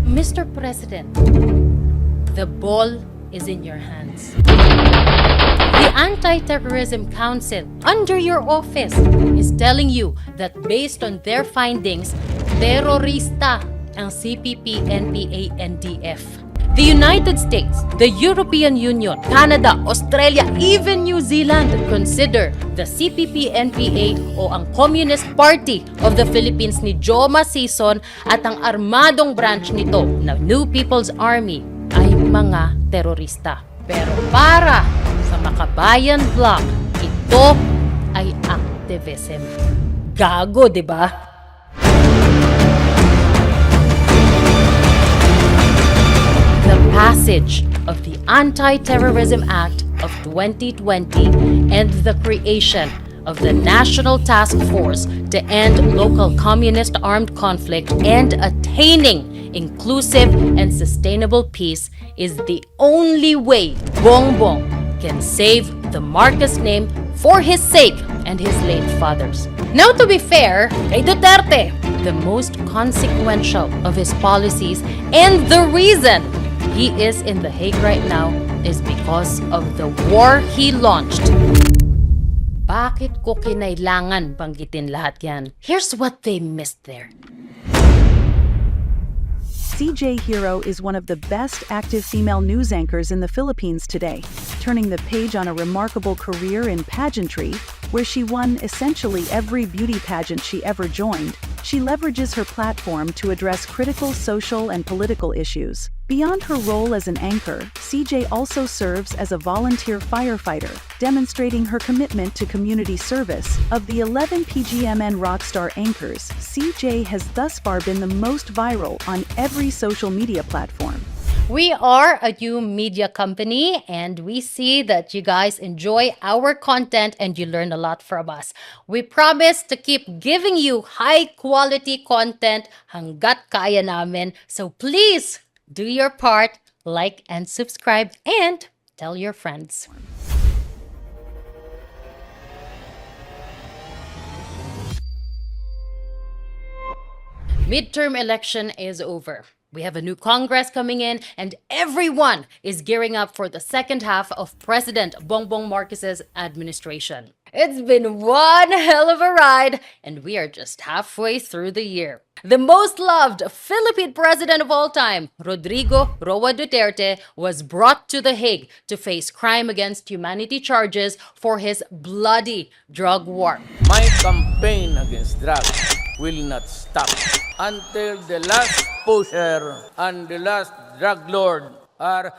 Mr. President, the ball is in your hands. The Anti-Terrorism Council under your office is telling you that based on their findings, terorista ang CPP, NPA, NDF. The United States, the European Union, Canada, Australia, even New Zealand consider the CPP, NPA o ang Communist Party of the Philippines ni Joma Sison at ang armadong branch nito na New People's Army ay mga terorista. Pero para sa Makabayan Bloc, ito ay activism. Gago, di ba? The passage of the Anti-Terrorism Act of 2020 and the creation of the National Task Force to End Local Communist Armed Conflict and Attaining Inclusive and Sustainable Peace is the only way Bongbong can save the Marcos name for his sake and his late fathers. Now, to be fair, kay Duterte, the most consequential of his policies and the reason he is in The Hague right now is because of the war he launched. Bakit ko kinailangan banggitin lahat yan? Here's what they missed there. CJ Hero is one of the best active female news anchors in the Philippines today, turning the page on a remarkable career in pageantry, where she won essentially every beauty pageant she ever joined. She leverages her platform to address critical social and political issues. Beyond her role as an anchor, CJ also serves as a volunteer firefighter, demonstrating her commitment to community service. Of the 11 PGMN Rockstar anchors, CJ has thus far been the most viral on every social media platform. We are a new media company and we see that you guys enjoy our content and you learn a lot from us. We promise to keep giving you high quality content hanggat kaya namin. So please do your part, like and subscribe and tell your friends. Midterm election is over. We have a new Congress coming in and everyone is gearing up for the second half of President Bongbong Marcos's administration. It's been one hell of a ride and we are just halfway through the year. The most loved Philippine president of all time, Rodrigo Roa Duterte, was brought to The Hague to face crime against humanity charges for his bloody drug war. My campaign against drugs will not stop until the last pusher and the last drug lord are...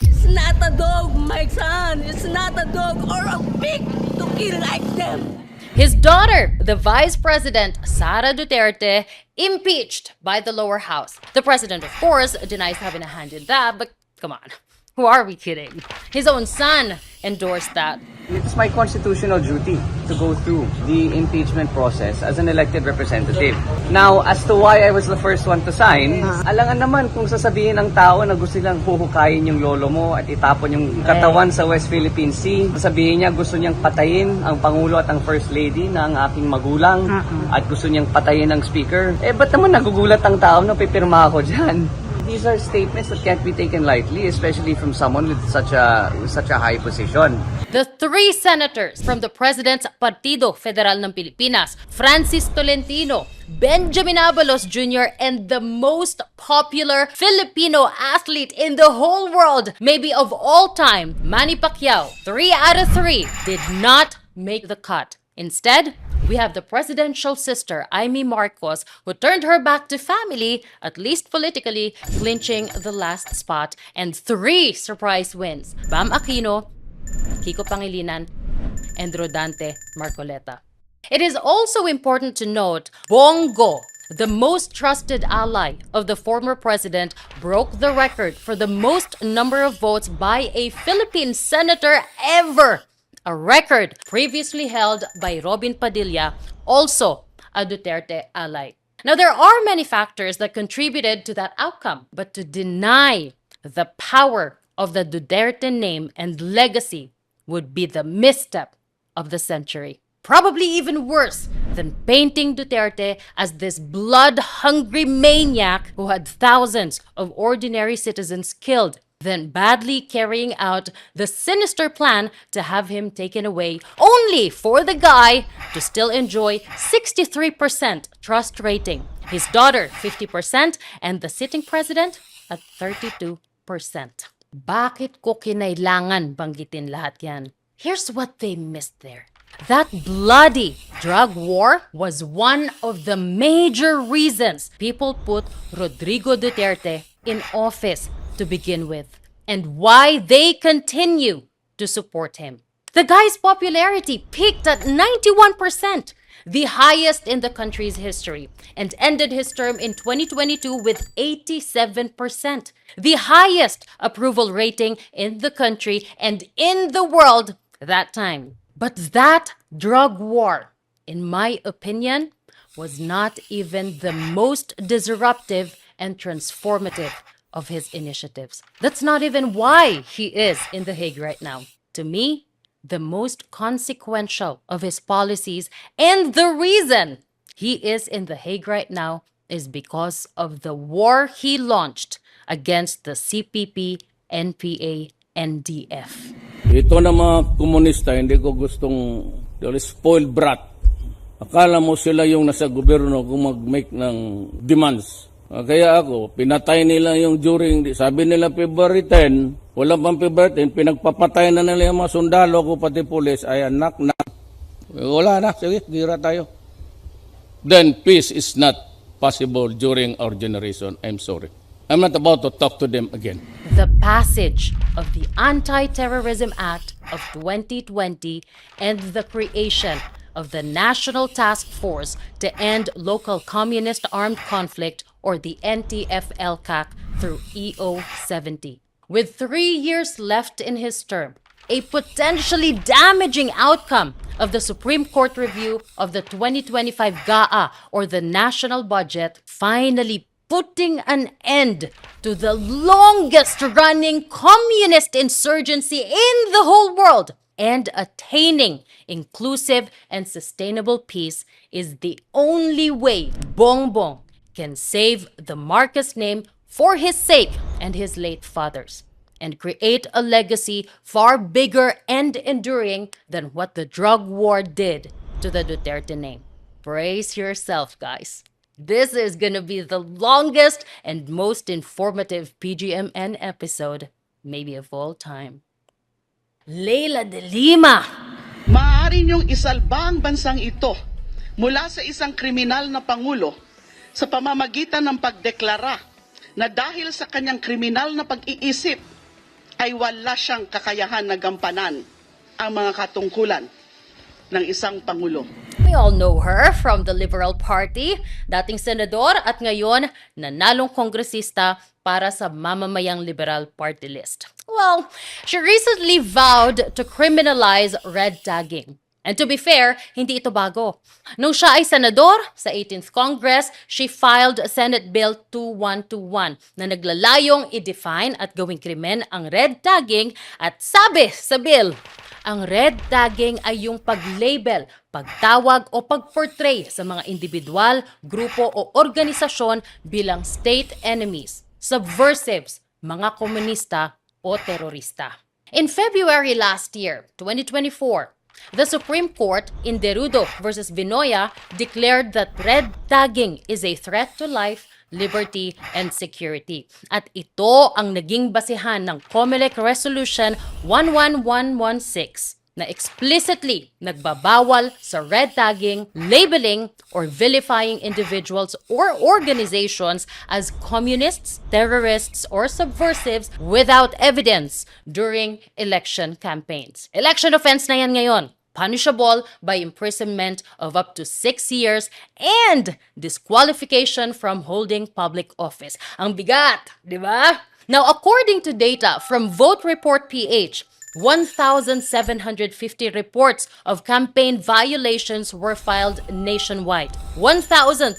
It's not a dog, my son. It's not a dog or a pig to kill like them. His daughter, the Vice President Sara Duterte, impeached by the lower house. The president, of course, denies having a hand in that, but come on, who are we kidding? His own son endorsed that. It's my constitutional duty to go through the impeachment process as an elected representative. Now, as to why I was the first one to sign, alangan naman kung sasabihin ng tao na gusto nilang huhukayin yung lolo mo at itapon yung katawan sa West Philippine Sea. Sasabihin niya gusto niyang patayin ang Pangulo at ang First Lady na ang aking magulang at gusto niyang patayin ang Speaker. Ba't naman nagugulat ang tao na pipirma ako dyan? These are statements that can't be taken lightly, especially from someone with such a high position. The three senators from the President's Partido Federal ng Pilipinas, Francis Tolentino, Benjamin Abalos Jr., and the most popular Filipino athlete in the whole world, maybe of all time, Manny Pacquiao, 3 out of 3 did not make the cut. Instead, we have the presidential sister, Amy Marcos, who turned her back to family, at least politically, clinching the last spot, and 3 surprise wins, Bam Aquino, Kiko Pangilinan, and Rodante Marcoleta. It is also important to note, Bongo, the most trusted ally of the former president, broke the record for the most number of votes by a Philippine senator ever. A record previously held by Robin Padilla, also a Duterte ally. Now, there are many factors that contributed to that outcome, but to deny the power of the Duterte name and legacy would be the misstep of the century. Probably even worse than painting Duterte as this blood-hungry maniac who had thousands of ordinary citizens killed, then badly carrying out the sinister plan to have him taken away, only for the guy to still enjoy 63% trust rating, his daughter 50%, and the sitting president at 32%. Bakit ko kinailangan banggitin lahat yan? Here's what they missed there. That bloody drug war was one of the major reasons people put Rodrigo Duterte in office to begin with, and why they continue to support him. The guy's popularity peaked at 91%, the highest in the country's history, and ended his term in 2022 with 87%, the highest approval rating in the country and in the world that time. But that drug war, in my opinion, was not even the most disruptive and transformative of his initiatives. That's not even why he is in The Hague right now. To me, the most consequential of his policies and the reason he is in The Hague right now is because of the war he launched against the CPP, NPA, NDF. Ito na mga komunista, hindi ko gustong spoiled brat. Akala mo sila yung nasa gobyerno kung mag-make ng demands. Kaya ako, pinatay nila yung during, sabi nila February 10, wala pang February 10, pinagpapatay na nila yung mga sundalo ko pati pulis, ay anak na. Wala na, sige, gira tayo. Then peace is not possible during our generation. I'm sorry. I'm not about to talk to them again. The passage of the Anti-Terrorism Act of 2020 and the creation of the National Task Force to End Local Communist Armed Conflict, or the NTF-ELCAC, through EO70. With 3 years left in his term, a potentially damaging outcome of the Supreme Court review of the 2025 GAA, or the national budget, finally putting an end to the longest-running communist insurgency in the whole world, and attaining inclusive and sustainable peace is the only way Bongbong can save the Marcos name for his sake and his late father's, and create a legacy far bigger and enduring than what the drug war did to the Duterte name. Brace yourself, guys. This is gonna be the longest and most informative PGMN episode, maybe of all time. Leila de Lima! Maaari niyong isalba ang bansang ito mula sa isang kriminal na pangulo sa pamamagitan ng pagdeklara na dahil sa kanyang kriminal na pag-iisip ay wala siyang kakayahan na gampanan ang mga katungkulan ng isang pangulo. We all know her from the Liberal Party, dating senador at ngayon nanalong kongresista para sa mamamayang Liberal Party list. Well, she recently vowed to criminalize red tagging. And to be fair, hindi ito bago. Nung siya ay senador sa 18th Congress, she filed Senate Bill 2121 na naglalayong i-define at gawing krimen ang red tagging, at sabi sa bill, ang red tagging ay yung pag-label, pagtawag o pag-portray sa mga individual, grupo o organisasyon bilang state enemies, subversives, mga komunista o terorista. In February last year, 2024, the Supreme Court in Derudo versus Vinoya declared that red tagging is a threat to life, liberty, and security. At ito ang naging basihan ng COMELEC Resolution 11116 na explicitly nagbabawal sa red tagging, labeling, or vilifying individuals or organizations as communists, terrorists, or subversives without evidence during election campaigns. Election offense na yan ngayon. Punishable by imprisonment of up to 6 years and disqualification from holding public office. Ang bigat, di ba? Now, according to data from Vote Report PH, 1,750 reports of campaign violations were filed nationwide. 1,348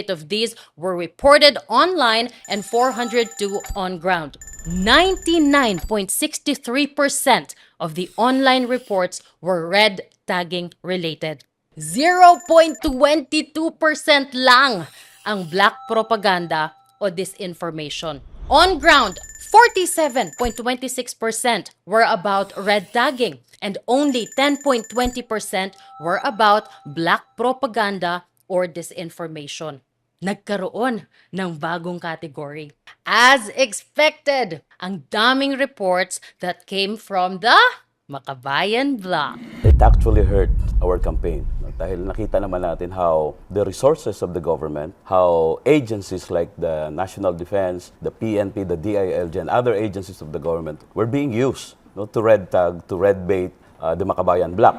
of these were reported online and 402 on ground. 99.63% of the online reports were red tagging related. 0.22% lang ang black propaganda o disinformation. On ground, 47.26% were about red tagging and only 10.20% were about black propaganda or disinformation. Nagkaroon ng bagong category. As expected, ang daming reports that came from the Makabayan Block. It actually hurt our campaign. Dahil nakita naman natin how the resources of the government, how agencies like the National Defense, the PNP, the DILG, and other agencies of the government were being used to red tag, to red bait the Makabayan Block.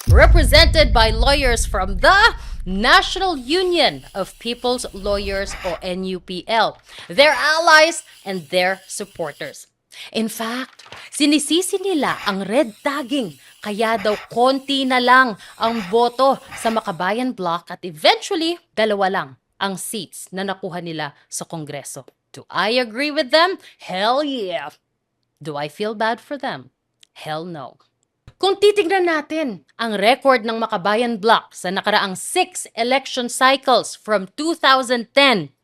Represented by lawyers from the National Union of People's Lawyers o NUPL, their allies, and their supporters. In fact, sinisisi nila ang red tagging, kaya daw konti na lang ang boto sa Makabayan Block at eventually, 2 lang ang seats na nakuha nila sa Kongreso. Do I agree with them? Hell yeah! Do I feel bad for them? Hell no. Kung titignan natin ang record ng Makabayan Block sa nakaraang 6 election cycles from 2010,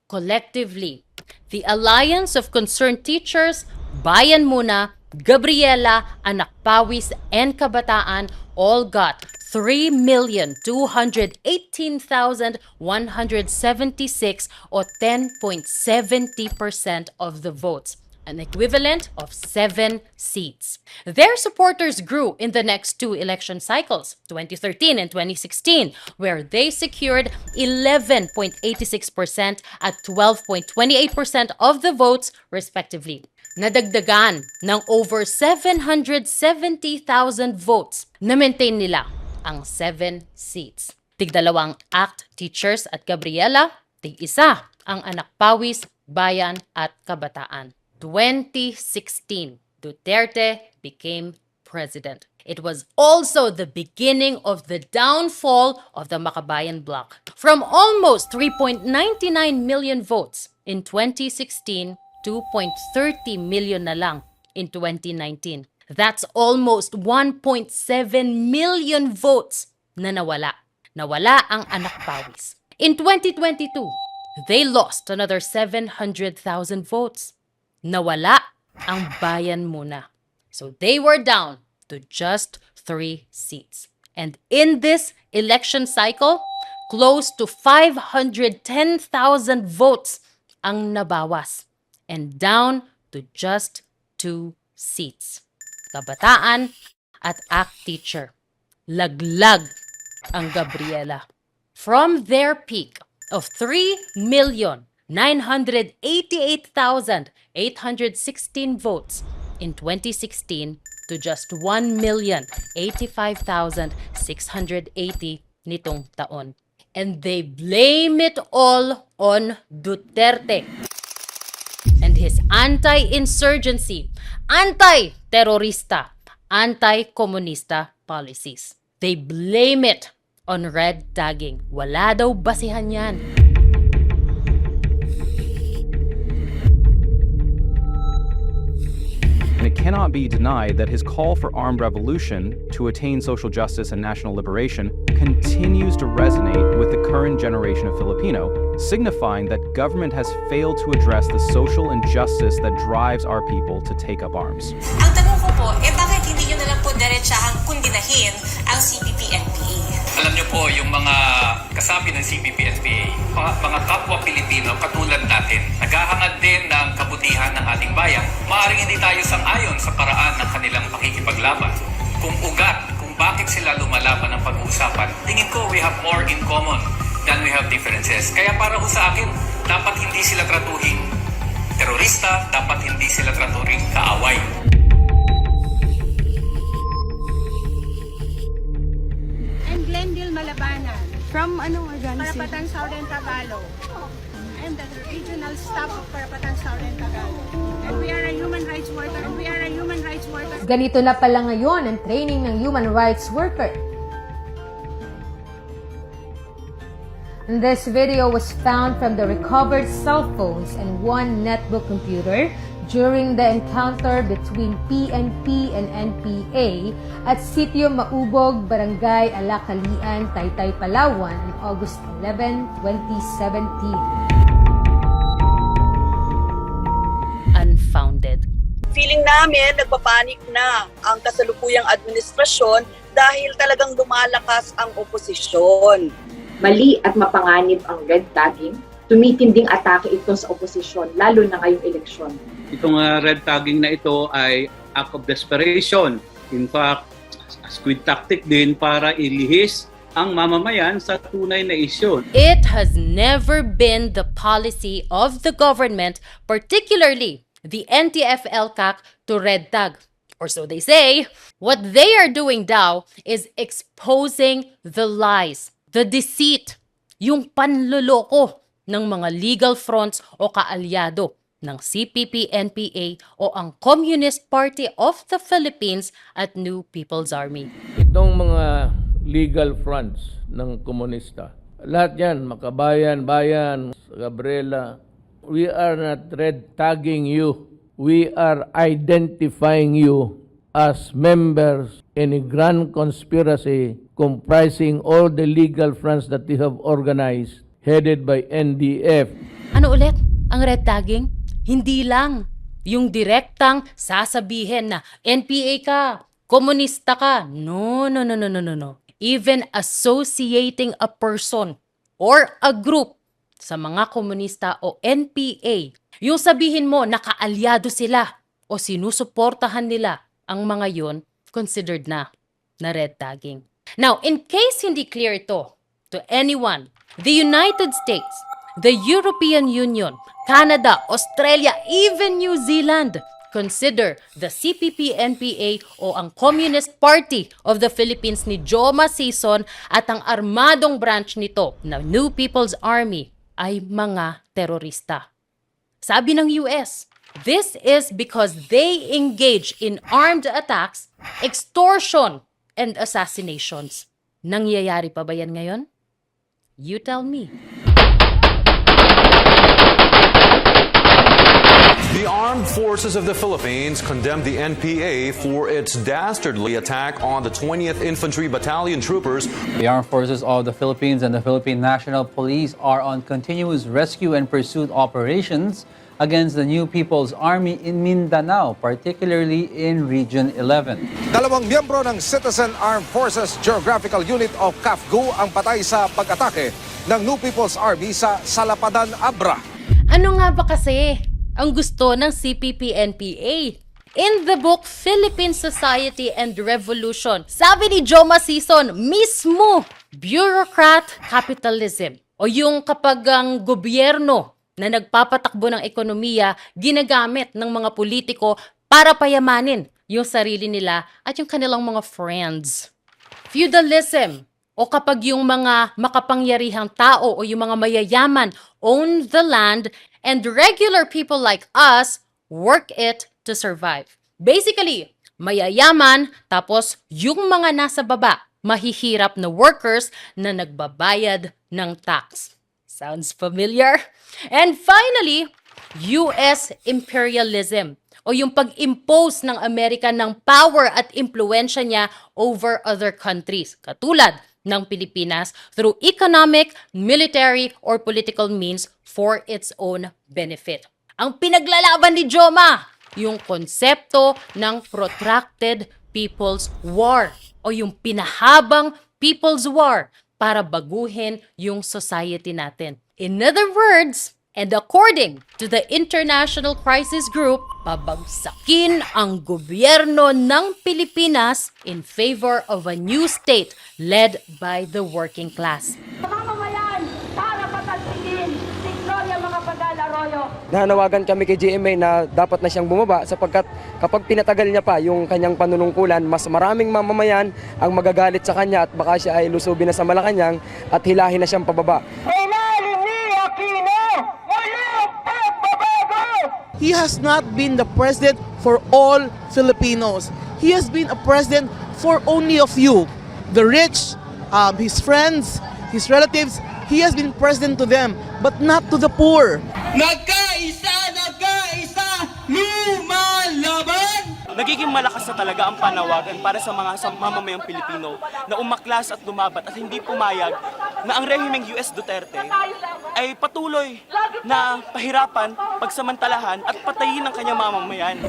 collectively, the Alliance of Concerned Teachers, Bayan Muna, Gabriela, Anak Pawis, and Kabataan all got 3,218,176 o 10.70% of the votes, an equivalent of 7 seats. Their supporters grew in the next 2 election cycles, 2013 and 2016, where they secured 11.86% at 12.28% of the votes, respectively. Nadagdagan ng over 770,000 votes na maintain nila ang 7 seats. Tig-2 ACT Teachers at Gabriela, tig-1 ang Anak Pawis, Bayan at Kabataan. 2016, Duterte became president. It was also the beginning of the downfall of the Makabayan Block. From almost 3.99 million votes in 2016, 2.30 million na lang in 2019. That's almost 1.7 million votes na nawala. Nawala ang Anak Pawis. In 2022, they lost another 700,000 votes. Nawala ang Bayan Muna. So they were down to just 3 seats. And in this election cycle, close to 510,000 votes ang nabawas. And down to just 2 seats. Kabataan at ACT Teacher. Laglag ang Gabriela. From their peak of 3,988,816 votes in 2016 to just 1,085,680 nitong taon. And they blame it all on Duterte and his anti-insurgency, anti-terrorista, anti-komunista policies. They blame it on red tagging. Wala daw basihan yan. And it cannot be denied that his call for armed revolution to attain social justice and national liberation continues to resonate with the current generation of Filipino, signifying that government has failed to address the social injustice that drives our people to take up arms. Ang tanong ko po, bakit hindi nyo na lang po diretsahang kundinahin ang CPP-NPA? Alam niyo po, yung mga kasapi ng CPP-NPA, mga kapwa Pilipino katulad natin, naghahangad din ng kabutihan ng ating bayan. Maaaring hindi tayo sang-ayon sa paraan ng kanilang pakikipaglaban. Kung ugat, kung bakit sila lumalaban ng pag-uusapan, tingin ko we have more in common than we have differences. Kaya para ho sa akin, dapat hindi sila tratuhin terorista, dapat hindi sila tratuhin kaaway. I'm Glendale Malabanan. From anong organization? Karapatan Southern Tagalog. I'm the regional staff of Karapatan Southern Tagalog. And we are a human rights worker. Ganito na pala ngayon ang training ng human rights worker. This video was found from the recovered cell phones and one netbook computer during the encounter between PNP and NPA at Sitio Maubog, Barangay Alacalian, Taytay, Palawan on August 11, 2017. Unfounded. Feeling namin, nagpapanik na ang kasalukuyang administrasyon dahil talagang lumalakas ang oposisyon. Mali at mapanganib ang red tagging. Tumitinding atake ito sa oposisyon, lalo na ngayong eleksyon. Itong red tagging na ito ay act of desperation. In fact, squid tactic din para ilihis ang mamamayan sa tunay na isyu. It has never been the policy of the government, particularly the NTF-ELCAC, to red tag. Or so they say. What they are doing now is exposing the lies, the deceit, yung panloloko ng mga legal fronts o kaalyado ng CPP-NPA o ang Communist Party of the Philippines at New People's Army. Itong mga legal fronts ng komunista, lahat yan, Makabayan, Bayan, Gabriela, we are not red tagging you. We are identifying you as members in a grand conspiracy comprising all the legal fronts that we have organized, headed by NDF. Ano ulit ang red tagging? Hindi lang yung direktang sasabihin na NPA ka, komunista ka. No. Even associating a person or a group sa mga komunista o NPA, yung sabihin mo nakaalyado sila o sinusuportahan nila ang mga yun, considered na red tagging. Now, in case hindi clear ito to anyone, the United States, the European Union, Canada, Australia, even New Zealand consider the CPP-NPA o ang Communist Party of the Philippines ni Joma Sison at ang armadong branch nito na New People's Army ay mga terorista. Sabi ng US, this is because they engage in armed attacks, extortion, and assassinations. Nangyayari pa ba yan ngayon? You tell me. The Armed Forces of the Philippines condemned the NPA for its dastardly attack on the 20th Infantry Battalion troopers. The Armed Forces of the Philippines and the Philippine National Police are on continuous rescue and pursuit operations against the New People's Army in Mindanao, particularly in Region 11. Dalawang miyembro ng Citizen Armed Forces Geographical Unit of CAFGU ang patay sa pag-atake ng New People's Army sa Salapadan, Abra. Ano nga ba kasi ang gusto ng CPP-NPA? In the book Philippine Society and Revolution, sabi ni Joma Sison mismo, bureaucrat capitalism o yung kapag ang gobyerno na nagpapatakbo ng ekonomiya ginagamit ng mga politiko para payamanin yung sarili nila at yung kanilang mga friends. Feudalism o kapag yung mga makapangyarihang tao o yung mga mayayaman own the land and regular people like us work it to survive. Basically, mayayaman tapos yung mga nasa baba, mahihirap na workers na nagbabayad ng tax. Sounds familiar? And finally, US imperialism o yung pag-impose ng Amerika ng power at impluensya niya over other countries, katulad ng Pilipinas through economic, military, or political means for its own benefit. Ang pinaglalaban ni Joma, yung konsepto ng protracted People's War o yung pinahabang People's War para baguhin yung society natin. In other words, and according to the International Crisis Group, pabagsakin ang gobyerno ng Pilipinas in favor of a new state led by the working class. Mamamayan para patalsigin si Gloria Macapagal Arroyo. Nanawagan kami kay GMA na dapat na siyang bumaba sapagkat kapag pinatagal niya pa yung kanyang panunungkulan, mas maraming mamamayan ang magagalit sa kanya at baka siya ay lusubin na sa Malacanang at hilahin na siyang pababa. He has not been the president for all Filipinos. He has been a president for only a few. The rich, his friends, his relatives, he has been president to them, but not to the poor. Nagkaisa, nagkaisa, nagiging malakas na talaga ang panawagan para sa mga mamamayang Pilipino na umaklas at lumabat at hindi pumayag na ang rehimeng US Duterte ay patuloy na pahirapan, pagsamantalahan at patayin ang kanyang mamamayan.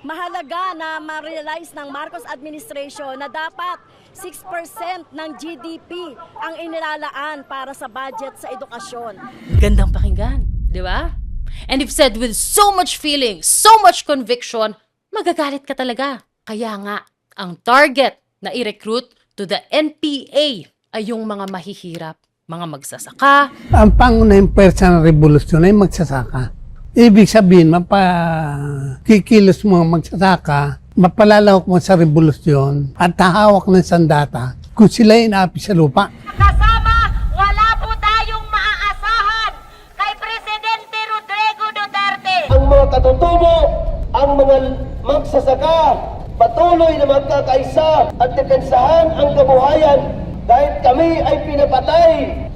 Mahalaga na ma-realize ng Marcos administration na dapat 6% ng GDP ang inilalaan para sa budget sa edukasyon. Gandang pakinggan, di ba? And if said with so much feeling, so much conviction, magagalit ka talaga. Kaya nga, ang target na i-recruit to the NPA ay yung mga mahihirap, mga magsasaka. Ang pangunahing pwersa ng revolusyon ay magsasaka. Ibig sabihin, mapakikilos mga magsasaka, mapalalawak mo sa revolusyon at hahawak ng sandata kung sila inaapi sa lupa. Kasama, wala po tayong maaasahan kay Presidente Rodrigo Duterte. Ang mga katutubo, ang mga magsasaka, patuloy na magkakaisa at depensahan ang kabuhayan dahil kami ay pinapatay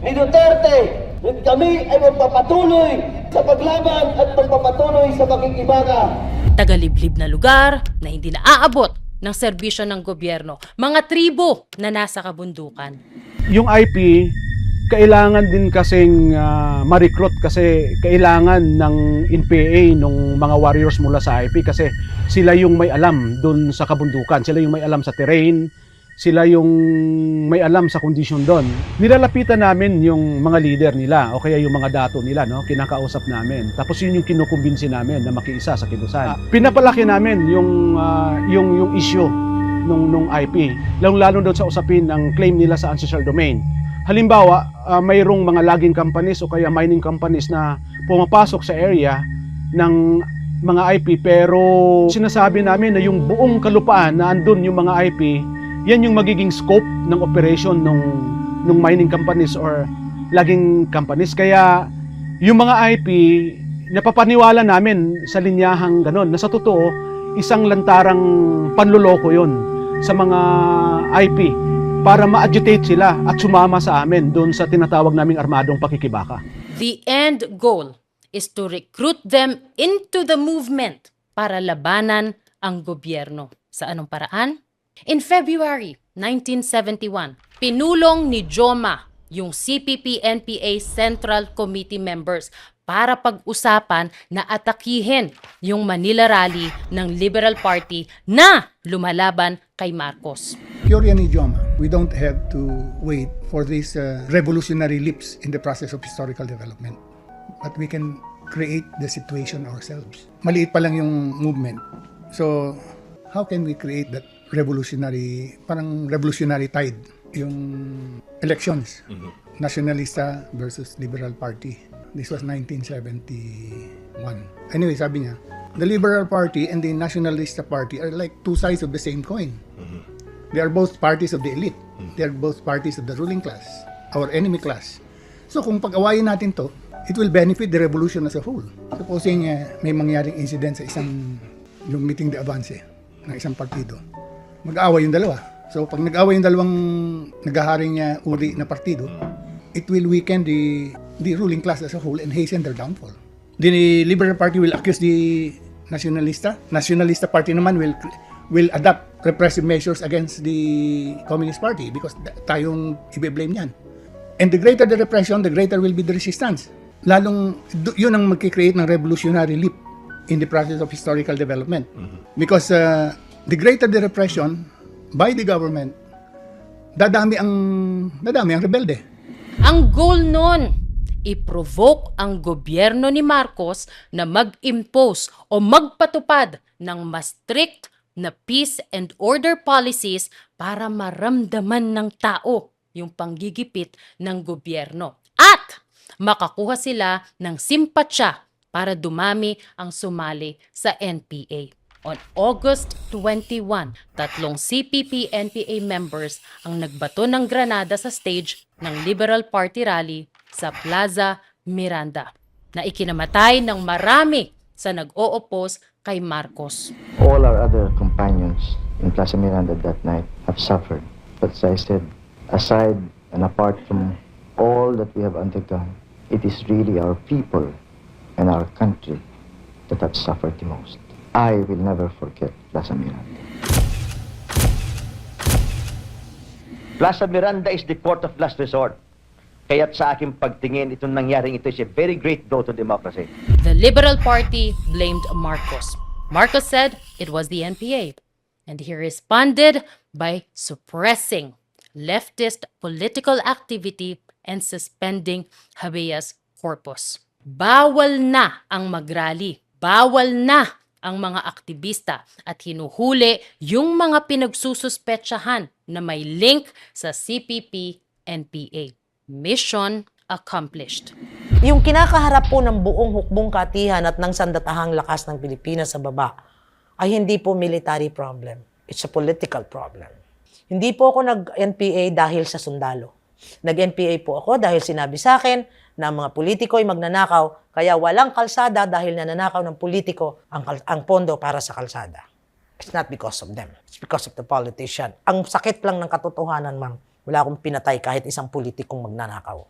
ni Duterte. Kami ay magpapatuloy sa paglaban at magpapatuloy sa pakikibaga. Tagaliblib na lugar na hindi naaabot ng serbisyo ng gobyerno. Mga tribo na nasa kabundukan. Yung IP, kailangan din kasing ma-recruit kasi kailangan ng NPA nung mga warriors mula sa IP kasi sila yung may alam dun sa kabundukan. Sila yung may alam sa terrain. Sila yung may alam sa kondisyon doon. Nilalapitan namin yung mga leader nila o kaya yung mga dato nila, no? Kinakausap namin. Tapos yun yung kinukumbinsi namin na makiisa sa kilusan. Pinapalaki namin yung issue nung IP, lalo doon sa usapin ng claim nila sa ancestral domain. Halimbawa, mayroong mga logging companies o kaya mining companies na pumapasok sa area ng mga IP pero sinasabi namin na yung buong kalupaan na andun yung mga IP, yan yung magiging scope ng operation ng mining companies or logging companies. Kaya yung mga IP, napapaniwala namin sa linyahang ganon, na sa totoo, isang lantarang panluloko yon sa mga IP para ma-agitate sila at sumama sa amin doon sa tinatawag naming armadong pakikibaka. The end goal is to recruit them into the movement para labanan ang gobyerno. Sa anong paraan? In February 1971, pinulong ni Joma yung CPP-NPA Central Committee members para pag-usapan na atakihin yung Manila Rally ng Liberal Party na lumalaban kay Marcos. Teorya ni Joma, we don't have to wait for these revolutionary leaps in the process of historical development. But we can create the situation ourselves. Maliit pa lang yung movement. So, how can we create that parang revolutionary tide, yung elections, Nationalista versus Liberal Party. This was 1971. Anyway, sabi niya, the Liberal Party and the Nationalista Party are like two sides of the same coin. They are both parties of the elite. They are both parties of the ruling class, our enemy class. So kung pag-awayin natin to, it will benefit the revolution as a whole. Supposing may mangyaring incident sa yung meeting de avance ng isang partido, mag-aaway yung dalawa. So pag nag-aaway yung dalawang naghaharing uri na partido, it will weaken the ruling class as a whole and hasten their downfall. The Liberal Party will accuse the Nationalista. Nationalista Party naman will adopt repressive measures against the Communist Party because tayong i-blame yan. And the greater the repression, the greater will be the resistance. Lalong yun ang magkikreate ng revolutionary leap in the process of historical development. Because the greater the repression by the government, dadami ang rebelde. Ang goal nun, i-provoke ang gobyerno ni Marcos na mag-impose o magpatupad ng mas strict na peace and order policies para maramdaman ng tao yung panggigipit ng gobyerno. At makakuha sila ng simpatsya para dumami ang sumali sa NPA. On August 21, 3 CPP-NPA members ang nagbato ng granada sa stage ng Liberal Party rally sa Plaza Miranda na ikinamatay ng marami sa nag-o-oppose kay Marcos. All our other companions in Plaza Miranda that night have suffered. But as I said, aside and apart from all that we have undergone, it is really our people and our country that have suffered the most. I will never forget Plaza Miranda. Plaza Miranda is the court of last resort. Kaya't sa aking pagtingin, itong nangyaring ito is a very great blow to democracy. The Liberal Party blamed Marcos. Marcos said it was the NPA. And he responded by suppressing leftist political activity and suspending habeas corpus. Bawal na ang magrally. Bawal na ang mga aktivista at hinuhuli yung mga pinagsususpetsahan na may link sa CPP-NPA. Mission accomplished. Yung kinakaharap po ng buong hukbong katihan at ng sandatahang lakas ng Pilipinas sa baba ay hindi po military problem. It's a political problem. Hindi po ako nag-NPA dahil sa sundalo. Nag-NPA po ako dahil sinabi sa akin na ang mga politiko ay magnanakaw, kaya walang kalsada dahil nananakaw ng politiko ang pondo para sa kalsada. It's not because of them. It's because of the politician. Ang sakit lang ng katotohanan, ma'am. Wala akong pinatay kahit isang politikong magnanakaw.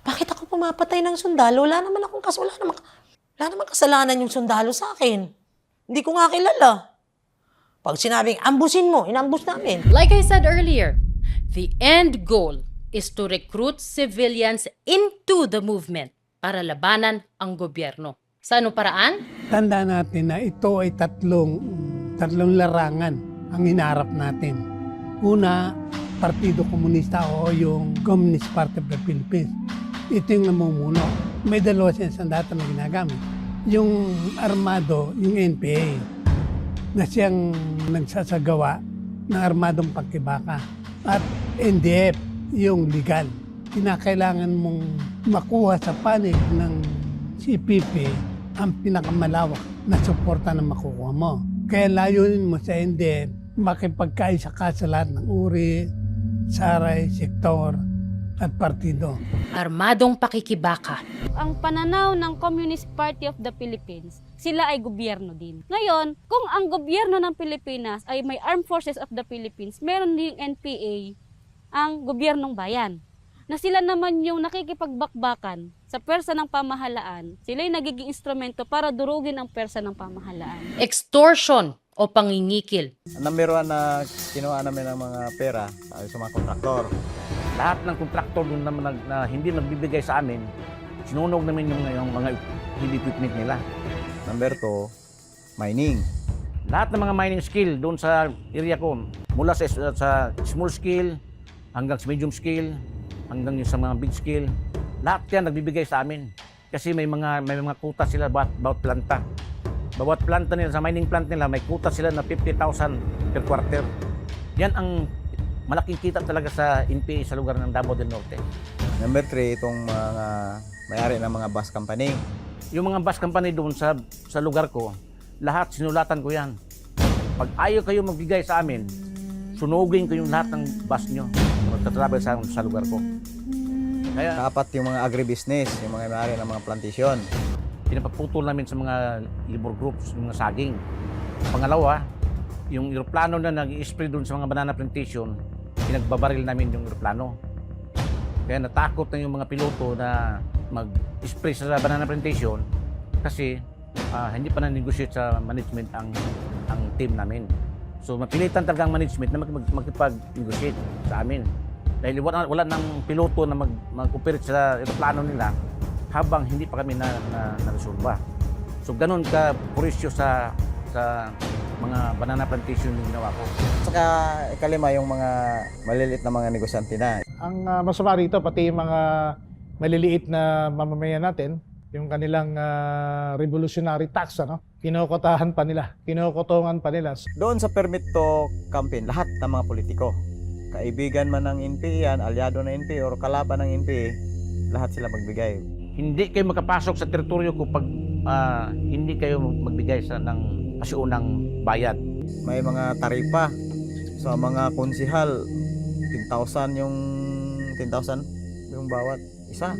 Bakit ako pumapatay ng sundalo? Wala naman kasalanan yung sundalo sa akin. Hindi ko nga kilala. Pag sinabing, ambusin mo, inambus namin. Like I said earlier, the end goal is to recruit civilians into the movement para labanan ang gobyerno. Sa anong paraan? Tanda natin na ito ay tatlong larangan ang hinaharap natin. Una, Partido Komunista o yung Communist Party of the Philippines. Ito yung namumuno. May dalawa siyang sandata na ginagamit. Yung armado, yung NPA, na siyang nagsasagawa ng armadong pagkibaka. At NDF, yung legal. Kinakailangan mong makuha sa panig ng CPP ang pinakamalawak na suporta na makukuha mo. Kaya layunin mo sa NDF, makipagkaisa ka sa lahat ng uri, saray, sektor, at partido. Armadong pakikibaka. Ang pananaw ng Communist Party of the Philippines, sila ay gobyerno din. Ngayon, kung ang gobyerno ng Pilipinas ay may Armed Forces of the Philippines, meron din NPA, ang gobyernong bayan. Na sila naman yung nakikipagbakbakan sa pwersa ng pamahalaan, sila'y nagiging instrumento para durugin ang pwersa ng pamahalaan. Extortion o pangingikil. Number one na kinuha namin ng mga pera sa mga kontraktor. Lahat ng kontraktor na hindi nagbibigay sa amin, sinunog namin yung mga equipment nila. Number two, mining. Lahat ng mga mining skill doon sa area ko, mula sa small scale hanggang sa medium scale, hanggang sa mga big scale, lahat yan nagbibigay sa amin. Kasi may mga kuta sila bawat planta. Bawat planta nila, sa mining plant nila, may kuta sila na 50,000 per quarter. Yan ang malaking kita talaga sa NPA sa lugar ng Davao del Norte. Number 3, itong mga may-ari ng mga bus company. Yung mga bus company doon sa lugar ko, lahat sinulatan ko yan. Pag ayaw kayo magbigay sa amin, sunugin ko yung lahat ng bus nyo na magtatravel sa lugar ko. Kaya, dapat yung mga agribusiness, yung mga may-ari ng mga plantation. Pinapaputol namin sa mga labor groups, yung mga saging. Pangalawa, yung eroplano na nag-i-spray doon sa mga banana plantation, pinagbabaril namin yung eroplano. Kaya natakot na yung mga piloto na mag-spray sa banana plantation kasi hindi pa na-negotiate sa management ang team namin. So mapilitan talaga ang management na makipag-negotiate sa amin. Dahil wala ng piloto na mag-operate sa eroplano nila habang hindi pa kami na-resolva. So ganun ka purisyo sa mga banana plantation yung ginawa ko. Saka ikalima yung mga maliliit na mga negosyante na. Ang masama rito, pati yung mga maliliit na mamamayan natin, yung kanilang revolutionary tax, kinukotahan pa nila, kinukotongan pa nila. Doon sa permit to campaign, lahat ng mga politiko, kaibigan man ng NPA yan, alyado ng NPA o kalaban ng NPA, lahat sila magbigay. Hindi kayo makapasok sa teritoryo ko pag hindi kayo magbigay ng pasiunang bayad. May mga taripa sa mga konsihal, 10,000 yung bawat isa.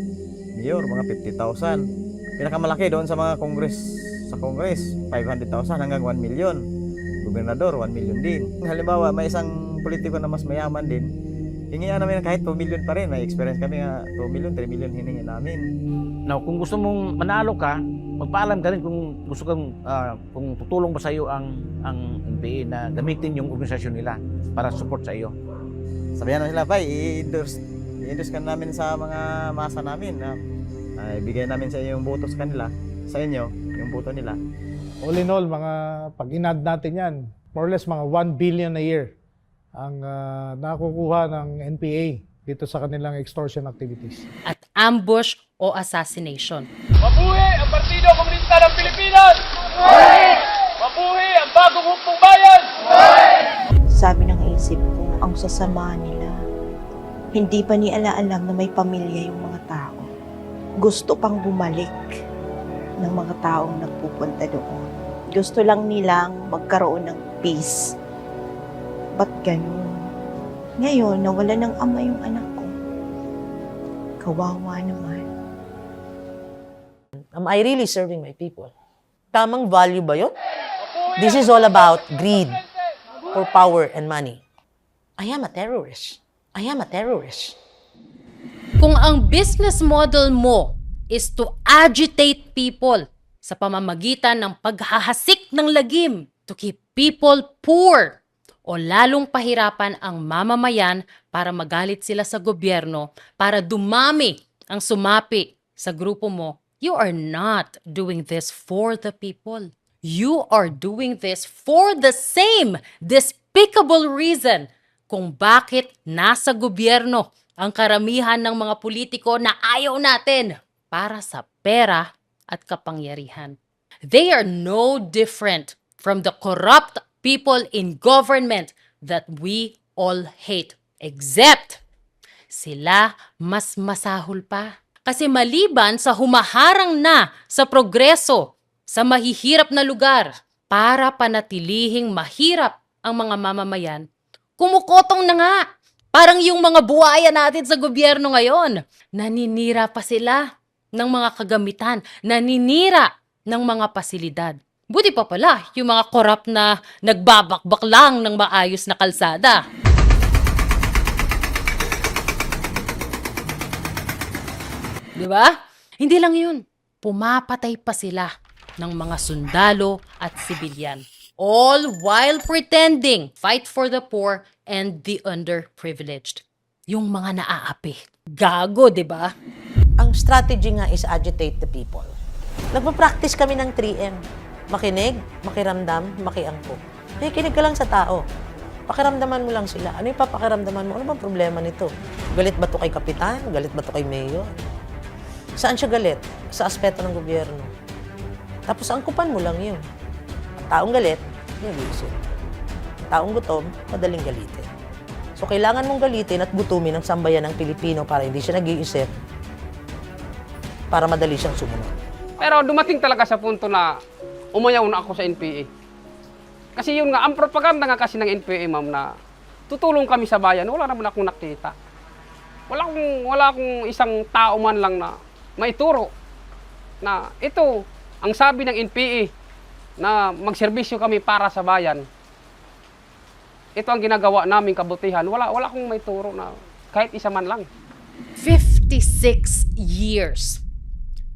Mayor, mga 50,000. Pinakamalaki doon sa mga Congress, 500,000 hanggang 1 million. Gobernador, 1 million din. Halimbawa, may isang politiko na mas mayaman din, hingian namin kahit 2 million pa rin. May experience kami nga 2 million, 3 million hiningi namin. Now, kung gusto mong manalo ka, magpaalam ka rin kung gusto kang kung tutulong ba sa iyo ang NPA na gamitin yung organisasyon nila para support sa iyo. Sabihan na sila, i-endorse ka namin sa mga masa namin na ibigay namin sa iyo yung boto sa kanila, sa inyo, yung boto nila. All in all, mga pag-inad natin yan, more or less mga 1 billion a year ang nakukuha ng NPA dito sa kanilang extortion activities. At ambush o assassination. Mabuhi ang Partido Komunista ng Pilipinas! Mabuhi! Mabuhi ang bagong hukbong bayan! Sabi ng isip ko, ang sasama nila. Hindi pa nila alam na may pamilya yung mga tao. Gusto pang bumalik ng mga taong nagpupunta doon. Gusto lang nilang magkaroon ng peace. Ba't ganun? Ngayon, nawala ng ama yung anak ko. Kawawa naman. Am I really serving my people? Tamang value ba yun? This is all about greed for power and money. I am a terrorist. I am a terrorist. Kung ang business model mo is to agitate people sa pamamagitan ng paghahasik ng lagim to keep people poor o lalong pahirapan ang mamamayan para magalit sila sa gobyerno, para dumami ang sumapi sa grupo mo, you are not doing this for the people. You are doing this for the same despicable reason kung bakit nasa gobyerno ang karamihan ng mga politiko na ayaw natin para sa pera at kapangyarihan. They are no different from the corrupt people in government that we all hate. Except, sila mas masahol pa. Kasi maliban sa humaharang na sa progreso sa mahihirap na lugar para panatilihing mahirap ang mga mamamayan, kumukotong na nga. Parang yung mga buhaya natin sa gobyerno ngayon. Naninira pa sila ng mga kagamitan, naninira ng mga pasilidad. Buti pa pala yung mga korap na nagbabakbak lang ng maayos na kalsada. Diba? Hindi lang yun. Pumapatay pa sila ng mga sundalo at sibilyan. All while pretending fight for the poor and the underprivileged. Yung mga naaapi. Gago, diba? Ang strategy nga is agitate the people. Nagpa-practice kami ng 3M. Makinig, makiramdam, makiangko. Nakikinig ka lang sa tao. Pakiramdaman mo lang sila. Ano yung papakiramdaman mo? Ano bang problema nito? Galit ba to kay kapitan? Galit ba to kay mayor? Saan siya galit? Sa aspeto ng gobyerno. Tapos angkupan mo lang yun. Taong galit, nag-iisip. Taong gutom, madaling galitin. So kailangan mong galitin at gutumin ang sambayan ng Pilipino para hindi siya nag-iisip, para madali siyang sumunod. Pero dumating talaga sa punto na umayaw na ako sa NPA. Kasi yun nga, ang propaganda nga kasi ng NPA, ma'am, na tutulong kami sa bayan, wala naman akong nakita. Wala akong isang tao man lang na maituro na ito, ang sabi ng NPA, na magserbisyo kami para sa bayan. Ito ang ginagawa namin kabutihan. Wala akong maituro na kahit isa man lang. 56 years.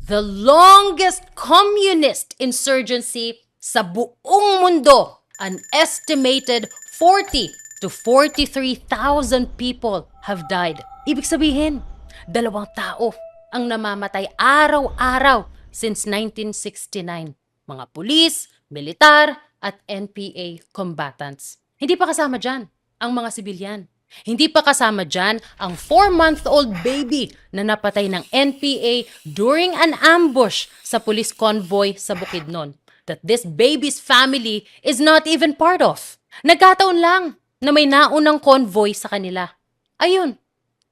The longest communist insurgency sa buong mundo. An estimated 40 to 43,000 people have died. Ibig sabihin, 2 tao ang namamatay araw-araw since 1969. Mga pulis, militar, at NPA combatants. Hindi pa kasama dyan ang mga sibilyan. Hindi pa kasama dyan ang 4-month-old baby na napatay ng NPA during an ambush sa police convoy sa Bukidnon that this baby's family is not even part of. Nagkataon lang na may naunang convoy sa kanila. Ayun,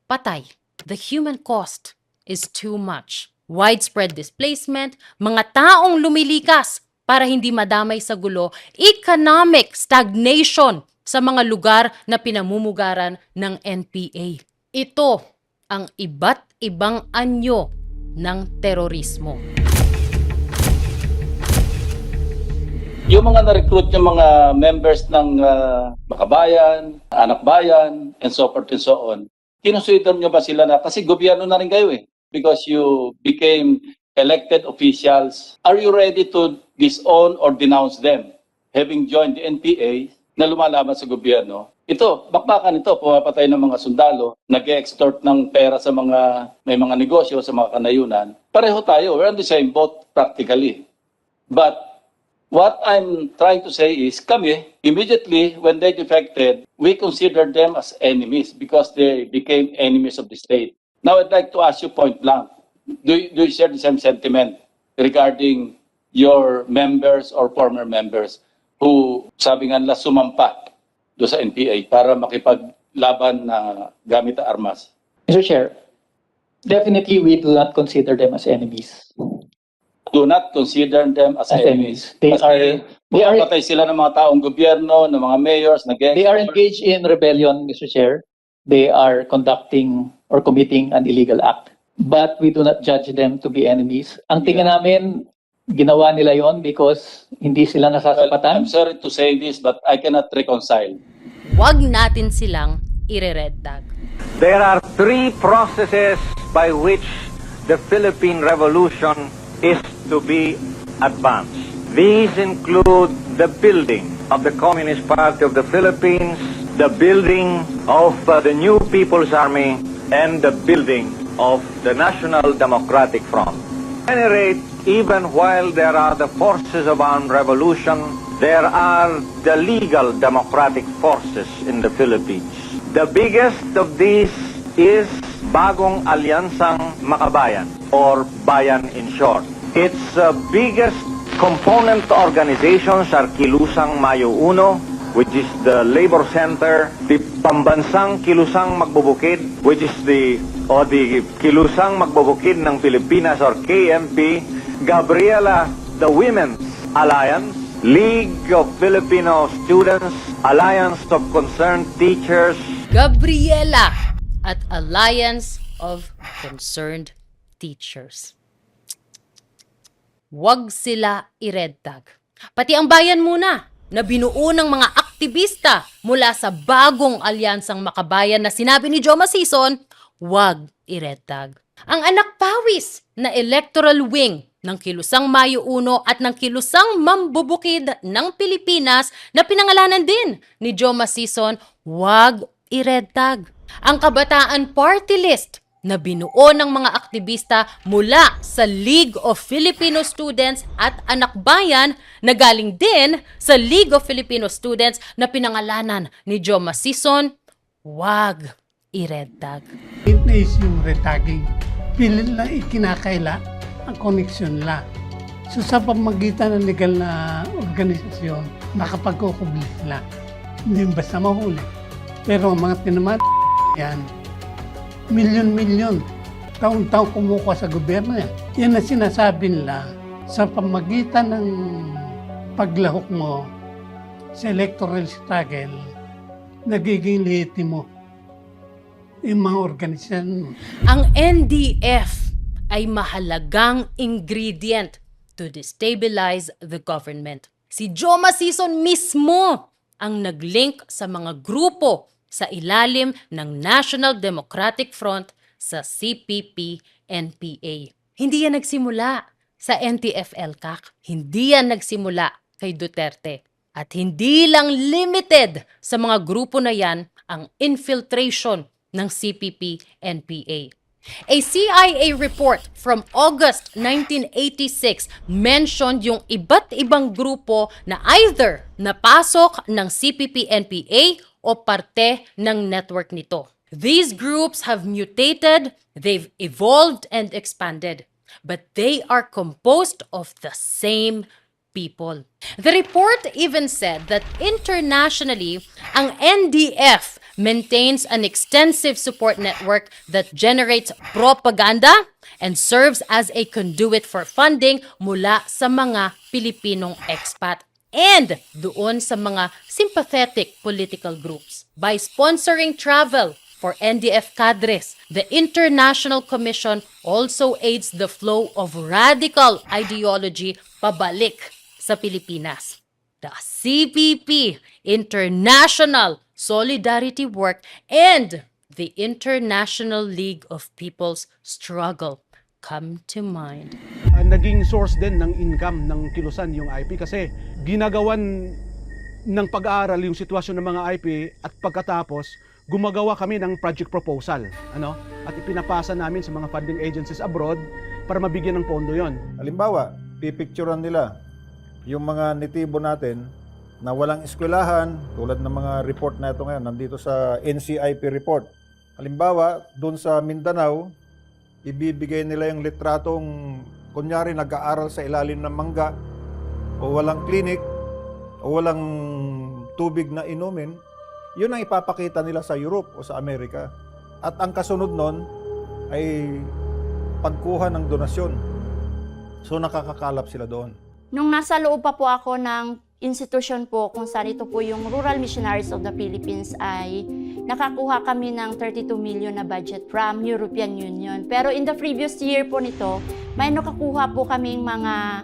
patay. The human cost is too much. Widespread displacement, mga taong lumilikas para hindi madamay sa gulo, economic stagnation sa mga lugar na pinamumugaran ng NPA. Ito ang iba't ibang anyo ng terorismo. Yung mga na-recruit yung mga members ng Makabayan, Anak Bayan, and so forth and so on, kinusuitan nyo ba sila na, kasi gobyerno na rin kayo because you became elected officials. Are you ready to disown or denounce them, having joined the NPA na lumalaban sa gobyerno? Ito, bakbakan ito, pumapatay ng mga sundalo, nag-extort ng pera sa may mga negosyo, sa mga kanayunan. Pareho tayo, we're on the same boat practically. But what I'm trying to say is, kami, immediately when they defected, we considered them as enemies because they became enemies of the state. Now, I'd like to ask you point blank, do you share the same sentiment regarding your members or former members who, sabi nga nila, sumampa do sa NPA para makipaglaban na gamit ang armas? Mr. Chair, definitely we do not consider them as enemies. Do not consider them as enemies. They are patay sila ng mga taong gobyerno, ng mga mayors, they are engaged in rebellion, Mr. Chair. They are conducting or committing an illegal act. But we do not judge them to be enemies. Ang tingin namin, ginawa nila yon because hindi sila nasasapatan. I'm sorry to say this, but I cannot reconcile. Huwag natin silang ire-red tag. There are three processes by which the Philippine Revolution is to be advanced. These include the building of the Communist Party of the Philippines, the building of the new People's Army, and the building of the National Democratic Front. At any rate, even while there are the forces of armed revolution, there are the legal democratic forces in the Philippines. The biggest of these is Bagong Alyansang Makabayan, or Bayan in short. Its biggest component organizations are Kilusang Mayo Uno, which is the labor center, the Pambansang Kilusang Magbubukid, which is the Kilusang Magbubukid ng Pilipinas, or KMP, Gabriela, the Women's Alliance, League of Filipino Students, Alliance of Concerned Teachers, Gabriela at Alliance of Concerned Teachers. Huwag sila i-red tag. Pati ang bayan muna, na binuo ng mga aktivista mula sa bagong alyansang Makabayan na sinabi ni Joma Sison, huwag i-red tag. Ang anak pawis na electoral wing ng Kilusang Mayo Uno at ng Kilusang Mambubukid ng Pilipinas na pinangalanan din ni Joma Sison, huwag i-red tag. Ang Kabataan Party List na binuo ng mga aktivista mula sa League of Filipino Students at Anak Bayan na galing din sa League of Filipino Students na pinangalanan ni Joma Sison, wag i-red tag. Is yung red tagging. Pilit lang ikinakaila ang koneksyon nila. So sa pamagitan ng legal na organisasyon, makapagkukubli sila. Hindi basta mahuli. Pero ang mga tinaman yan, milyon-milyon. Taon-taon kumukuha sa gobyerno yan. Yan ang sinasabi nila sa pamagitan ng paglahok mo sa electoral struggle, nagiging lehitimo yung mga organisasyon mo. Ang NDF ay mahalagang ingredient to destabilize the government. Si Joma Sison mismo ang nag-link sa mga grupo sa ilalim ng National Democratic Front sa CPP-NPA. Hindi yan nagsimula sa NTF-ELCAC. Hindi yan nagsimula kay Duterte. At hindi lang limited sa mga grupo na yan ang infiltration ng CPP-NPA. A CIA report from August 1986 mentioned yung iba't ibang grupo na either napasok ng CPP-NPA o parte ng network nito. These groups have mutated, they've evolved and expanded, but they are composed of the same people. The report even said that internationally, ang NDF maintains an extensive support network that generates propaganda and serves as a conduit for funding mula sa mga Pilipinong expat and doon sa mga sympathetic political groups. By sponsoring travel for NDF cadres, the International Commission also aids the flow of radical ideology pabalik sa Pilipinas. the CPP, International Solidarity Work, and the International League of People's Struggle come to mind. Naging source din ng income ng Kilusan yung IP kasi ginagawan ng pag-aaral yung sitwasyon ng mga IP at pagkatapos gumagawa kami ng project proposal, at ipinapasa namin sa mga funding agencies abroad para mabigyan ng pondo yon. Halimbawa, pipicturean nila yung mga nitibo natin na walang eskwelahan, tulad ng mga report na ito ngayon, nandito sa NCIP report. Halimbawa, doon sa Mindanao, ibibigay nila yung litratong, kunyari nag-aaral sa ilalim ng mangga, o walang clinic, o walang tubig na inumin, yun ang ipapakita nila sa Europe o sa Amerika. At ang kasunod nun ay pagkuha ng donasyon. So nakakakalap sila doon. Nung nasa loob pa po ako ng institution po kung saan ito po yung Rural Missionaries of the Philippines ay nakakuha kami ng 32 million na budget from European Union. Pero in the previous year po nito, may nakakuha po kaming mga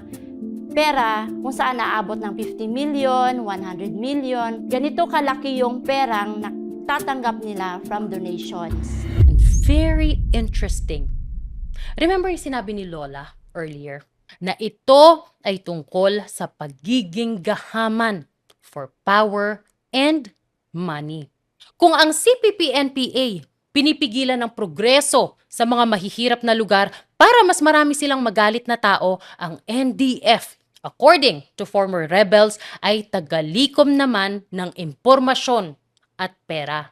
pera kung saan naabot ng 50 million, 100 million. Ganito kalaki yung perang natatanggap nila from donations. Very interesting. Remember yung sinabi ni Lola earlier na ito ay tungkol sa pagiging gahaman for power and money. Kung ang CPP-NPA pinipigilan ng progreso sa mga mahihirap na lugar para mas marami silang magalit na tao, ang NDF, according to former rebels, ay tagalikom naman ng impormasyon at pera.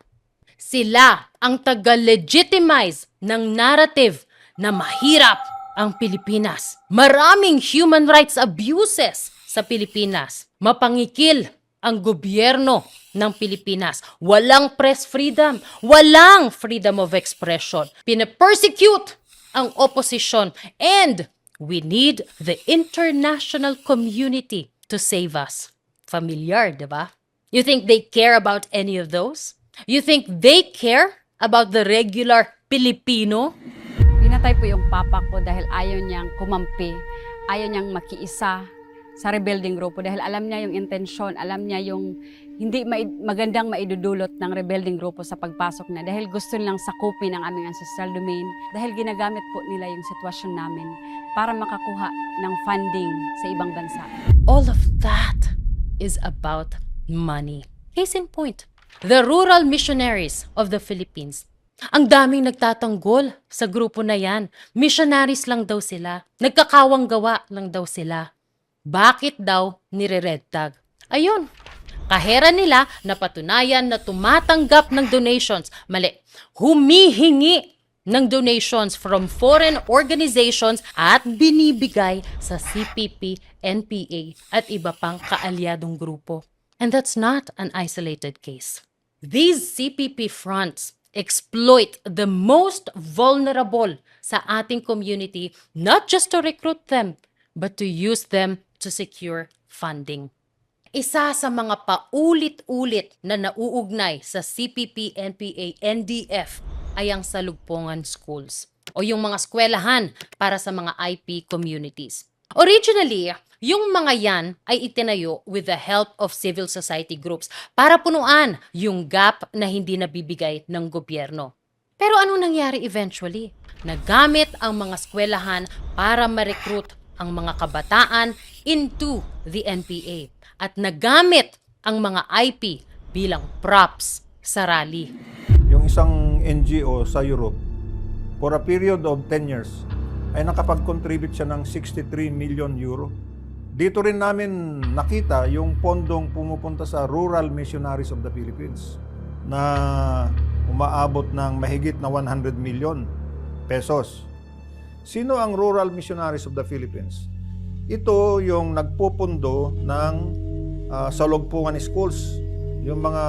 Sila ang taga-legitimize ng narrative na mahirap ang Pilipinas. Maraming human rights abuses sa Pilipinas. Mapangikil ang gobyerno ng Pilipinas. Walang press freedom. Walang freedom of expression. Pina-persecute ang opposition. And we need the international community to save us. Familiar, di ba? You think they care about any of those? You think they care about the regular Pilipino? Pinatay po yung papa ko dahil ayaw niyang kumampi, ayaw niyang makiisa sa rebelding grupo dahil alam niya yung intensyon, alam niya yung hindi magandang maidudulot ng rebelding grupo sa pagpasok na dahil gusto nilang sakupin ang aming ancestral domain dahil ginagamit po nila yung sitwasyon namin para makakuha ng funding sa ibang bansa. All of that is about money. Case in point, the Rural Missionaries of the Philippines. Ang daming nagtatanggol sa grupo na yan. Missionaries lang daw sila. Nagkakawang gawa lang daw sila. Bakit daw nire-red tag? Ayun, kahera nila na patunayan na tumatanggap ng donations. Mali, humihingi ng donations from foreign organizations at binibigay sa CPP, NPA at iba pang kaalyadong grupo. And that's not an isolated case. These CPP fronts exploit the most vulnerable sa ating community, not just to recruit them, but to use them to secure funding. Isa sa mga paulit-ulit na nauugnay sa CPP, NPA, NDF ay ang salugpungan schools o yung mga eskwelahan para sa mga IP communities. Originally, yung mga yan ay itinayo with the help of civil society groups para punuan yung gap na hindi nabibigay ng gobyerno. Pero anong nangyari eventually? Nagamit ang mga eskwelahan para ma-recruit ang mga kabataan into the NPA at nagamit ang mga IP bilang props sa rally. Yung isang NGO sa Europe, for a period of 10 years, ay nakapag-contribute siya ng 63 million euro. Dito rin namin nakita yung pondong pumupunta sa Rural Missionaries of the Philippines na umaabot ng mahigit na 100 million pesos. Sino ang Rural Missionaries of the Philippines? Ito yung nagpupundo ng salugpungan schools, yung mga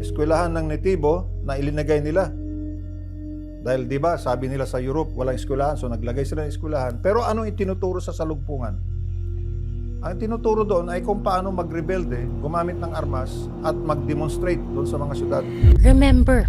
eskwelahan ng netibo na ilinagay nila. Dahil 'di ba, sabi nila sa Europe walang eskwelahan, so naglagay sila ng eskwelahan. Pero anong itinuturo sa salugpungan? Ang tinuturo doon ay kung paano magrebelde, gumamit ng armas at mag-demonstrate doon sa mga syudad. Remember,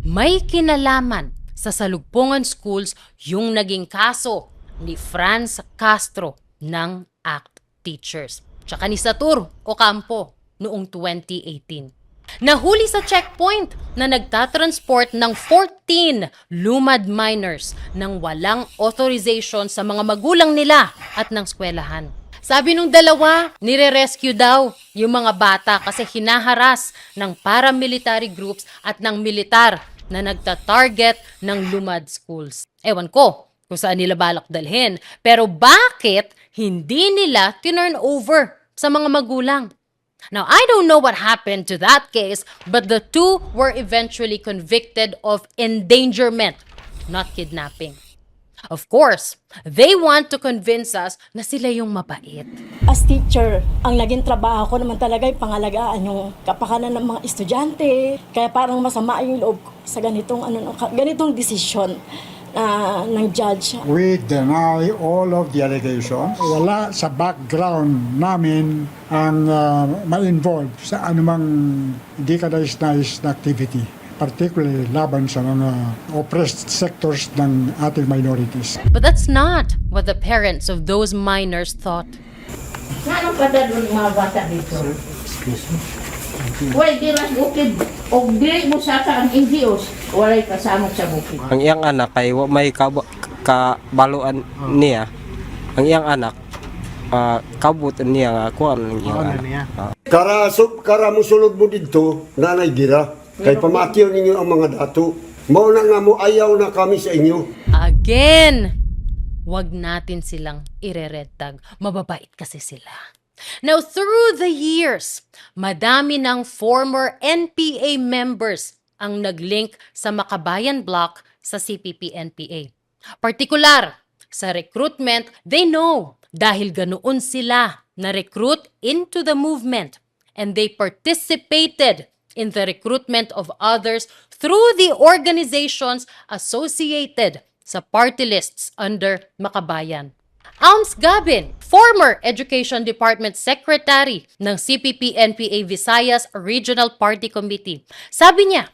may kinalaman sa salugpungan schools yung naging kaso ni Franz Castro ng ACT Teachers. tsaka ni Satur Ocampo noong 2018. Nahuli sa checkpoint na nagtatransport ng 14 lumad minors nang walang authorization sa mga magulang nila at ng eskwelahan. Sabi nung dalawa, nire-rescue daw yung mga bata kasi hinaharas ng paramilitary groups at ng militar na nagta-target ng lumad schools. Ewan ko kung saan nila balak dalhin, pero bakit hindi nila tinurn over sa mga magulang? Now, I don't know what happened to that case, but the two were eventually convicted of endangerment, not kidnapping. Of course, they want to convince us na sila yung mabait. As teacher, ang naging trabaho ko naman talaga yung pangalagaan yung kapakanan ng mga estudyante. Kaya parang masama yung loob ko sa ganitong desisyon ng judge. We deny all of the allegations. Wala sa background namin ang ma-involve sa anumang hindi ka-nais-nais na activity, particularly laban sa mga oppressed sectors ng ating minorities. But that's not what the parents of those minors thought. Anong kadadon mga bata dito? Wala di mas bukid. O di mo sa ang NGOs, walay kasama sa bukid. Ang iyang anak ay may kabaluan niya. Ang iyang anak, kabutan niya nga ako ang iyang anak. Kara musulod mo dito, nanay gira. Kay pamatiyo ninyo ang mga dato. Mao na nga mo ayaw na kami sa inyo. Again, wag natin silang ire-red tag. Mababait kasi sila. Now, through the years, madami ng former NPA members ang nag-link sa Makabayan Block sa CPP-NPA. Partikular, sa recruitment, they know dahil ganoon sila na-recruit into the movement and they participated in the recruitment of others through the organizations associated sa party lists under Makabayan. Alms Gabin, former Education Department Secretary ng CPP-NPA Visayas Regional Party Committee. Sabi niya,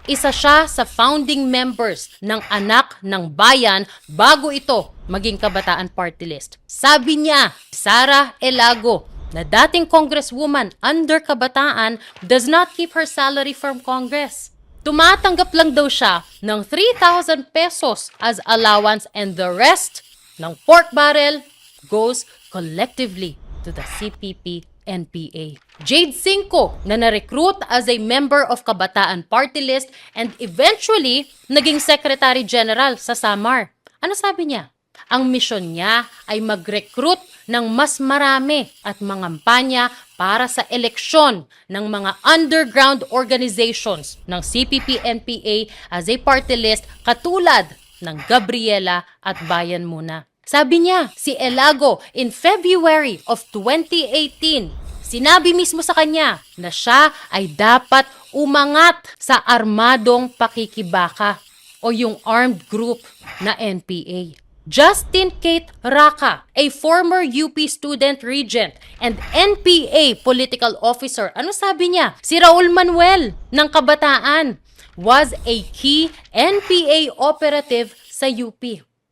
isa siya sa founding members ng Anak ng Bayan bago ito maging Kabataan Party List. Sabi niya, Sara Elago, na dating congresswoman under Kabataan, does not keep her salary from Congress. Tumatanggap lang daw siya ng 3,000 pesos as allowance and the rest ng pork barrel goes collectively to the CPP-NPA. Jade Cinco na na-recruit as a member of Kabataan Party List and eventually naging Secretary General sa Samar. Ano sabi niya? Ang misyon niya ay mag-recruit ng mas marami at mangampanya para sa eleksyon ng mga underground organizations ng CPP-NPA as a party list katulad ng Gabriela at Bayan Muna. Sabi niya, si Elago in February of 2018, sinabi mismo sa kanya na siya ay dapat umangat sa armadong pakikibaka o yung armed group na NPA. Justin Kate Raka, a former UP student regent and NPA political officer, ano sabi niya? Si Raul Manuel ng Kabataan was a key NPA operative sa UP.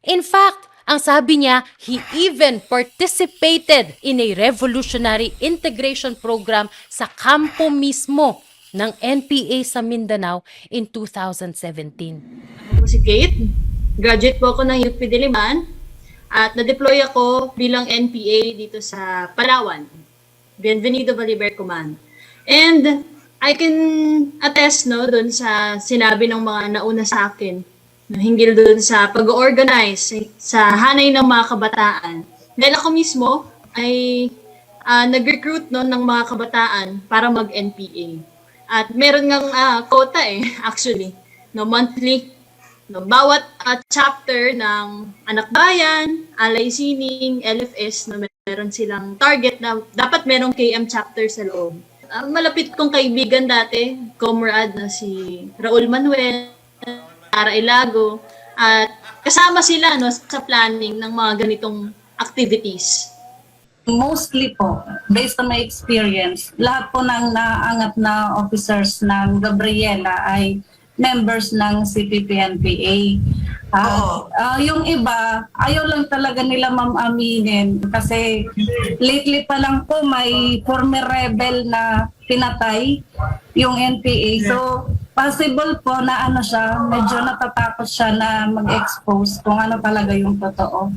In fact, ang sabi niya, he even participated in a revolutionary integration program sa kampo mismo ng NPA sa Mindanao in 2017. Ako si Kate, graduate po ako ng UP Diliman at na-deploy ako bilang NPA dito sa Palawan, Bienvenido Bolivar Command. And I can attest doon sa sinabi ng mga nauna sa akin, hinggil doon sa pag-organize sa hanay ng mga kabataan. Dahil ako mismo ay nag-recruit ng mga kabataan para mag-NPA. At meron ngang quota actually, monthly. Bawat chapter ng Anak Bayan, Alay Sining, LFS, meron silang target na dapat merong KM chapter sa loob. Malapit kong kaibigan dati, comrade na si Raul Manuel, Sara Elago, at kasama sila sa planning ng mga ganitong activities. Mostly po, based on my experience, lahat po ng naangat na officers ng Gabriela ay members ng CPP-NPA. Yung iba, ayaw lang talaga nila ma'am aminin kasi lately pa lang po may former rebel na pinatay yung NPA. So, possible po na ano siya, medyo natatakot siya na mag-expose kung ano talaga yung totoo.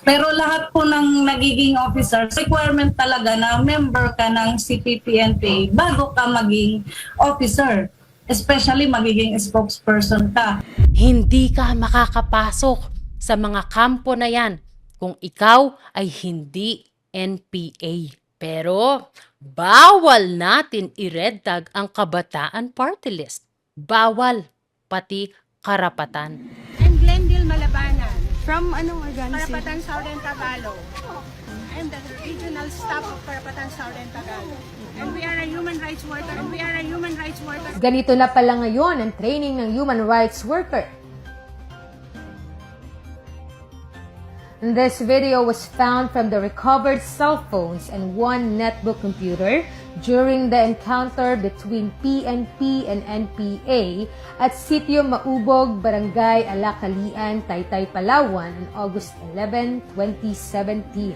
Pero lahat po ng nagiging officers, requirement talaga na member ka ng CPP-NPA bago ka maging officer. Especially magiging spokesperson ka. Hindi ka makakapasok sa mga kampo na yan kung ikaw ay hindi NPA. Pero bawal natin i-red tag ang Kabataan Party List. Bawal, pati karapatan. I'm Glendale Malabanan. From anong organization? Karapatan Southern Tagalog. I'm the regional staff of Karapatan Southern Tagalog. And we are a human rights worker. Ganito na pala ngayon ang training ng human rights worker. This video was found from the recovered cell phones and one netbook computer during the encounter between PNP and NPA at Sitio Maubog, Barangay Alacalian, Taytay, Palawan on August 11, 2017.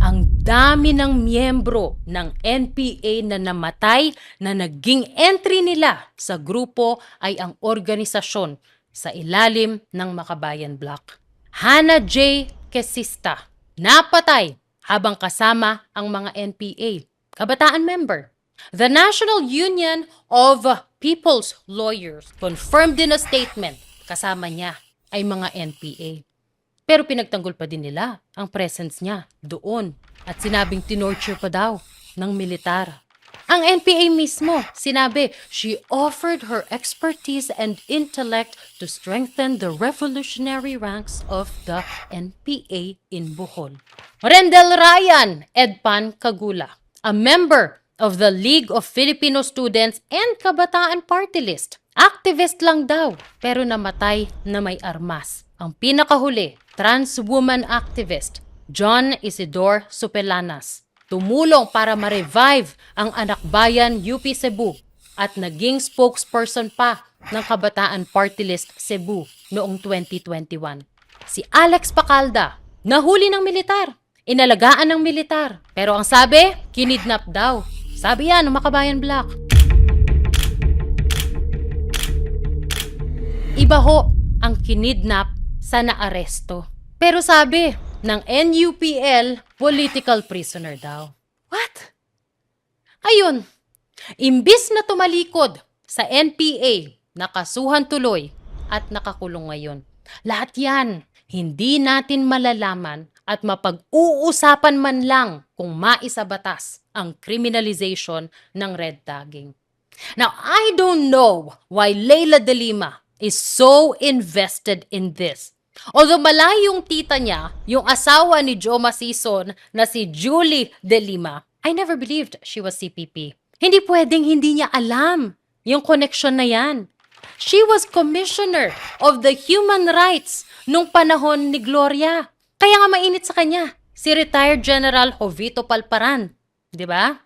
Ang dami ng miyembro ng NPA na namatay na naging entry nila sa grupo ay ang organisasyon sa ilalim ng Makabayan Bloc. Hannah J. Quesista, napatay habang kasama ang mga NPA, kabataan member. The National Union of People's Lawyers confirmed in a statement kasama niya ay mga NPA. Pero pinagtanggol pa din nila ang presence niya doon at sinabing tinorture pa daw ng militar. Ang NPA mismo sinabi she offered her expertise and intellect to strengthen the revolutionary ranks of the NPA in Bohol. Rendel Ryan Edpan Kagula, a member of the League of Filipino Students and Kabataan Party List. Activist lang daw pero namatay na may armas. Ang pinakahuli, trans woman activist John Isidore Supelanas. Tumulong para ma-revive ang Anak Bayan UP Cebu at naging spokesperson pa ng Kabataan Party List Cebu noong 2021. Si Alex Pacalda, nahuli ng militar, inalagaan ng militar. Pero ang sabi, kinidnap daw. Sabi yan ng Makabayan Bloc. Iba ho ang kinidnap sa naaresto. Pero sabi ng NUPL, political prisoner daw. What? Ayun, imbis na tumalikod sa NPA, nakasuhan tuloy at nakakulong ngayon. Lahat yan, hindi natin malalaman at mapag-uusapan man lang kung maisabatas ang criminalization ng red tagging. Now, I don't know why Leila de Lima is so invested in this. Although malayong tita niya, yung asawa ni Joe Masison na si Julie de Lima, I never believed she was CPP. Hindi pwedeng hindi niya alam yung connection na yan. She was commissioner of the human rights nung panahon ni Gloria. Kaya nga mainit sa kanya, si retired General Jovito Palparan. Di ba?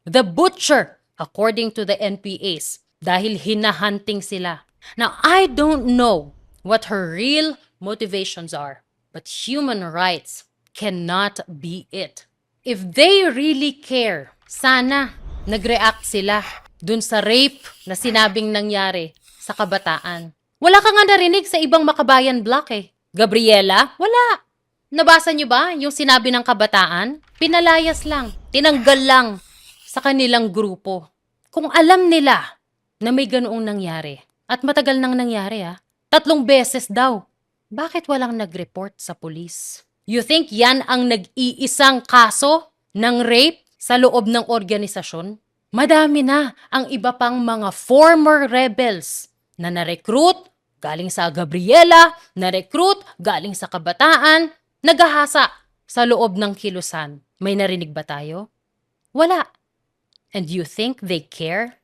The butcher, according to the NPAs, dahil hinahunting sila. Now, I don't know what her real motivations are, but human rights cannot be it. If they really care, sana nag-react sila dun sa rape na sinabing nangyari sa kabataan. Wala ka nga narinig sa ibang Makabayan Bloc eh. Gabriela? Wala. Nabasa niyo ba yung sinabi ng kabataan? Pinalayas lang, tinanggal lang sa kanilang grupo. Kung alam nila na may ganoong nangyari, at matagal nang nangyari 3 beses daw, bakit walang nag-report sa pulis? You think yan ang nag-iisang kaso ng rape sa loob ng organisasyon? Madami na ang iba pang mga former rebels na na-recruit galing sa Gabriela, na-recruit galing sa kabataan, nagahasa sa loob ng kilusan. May narinig ba tayo? Wala. And you think they care?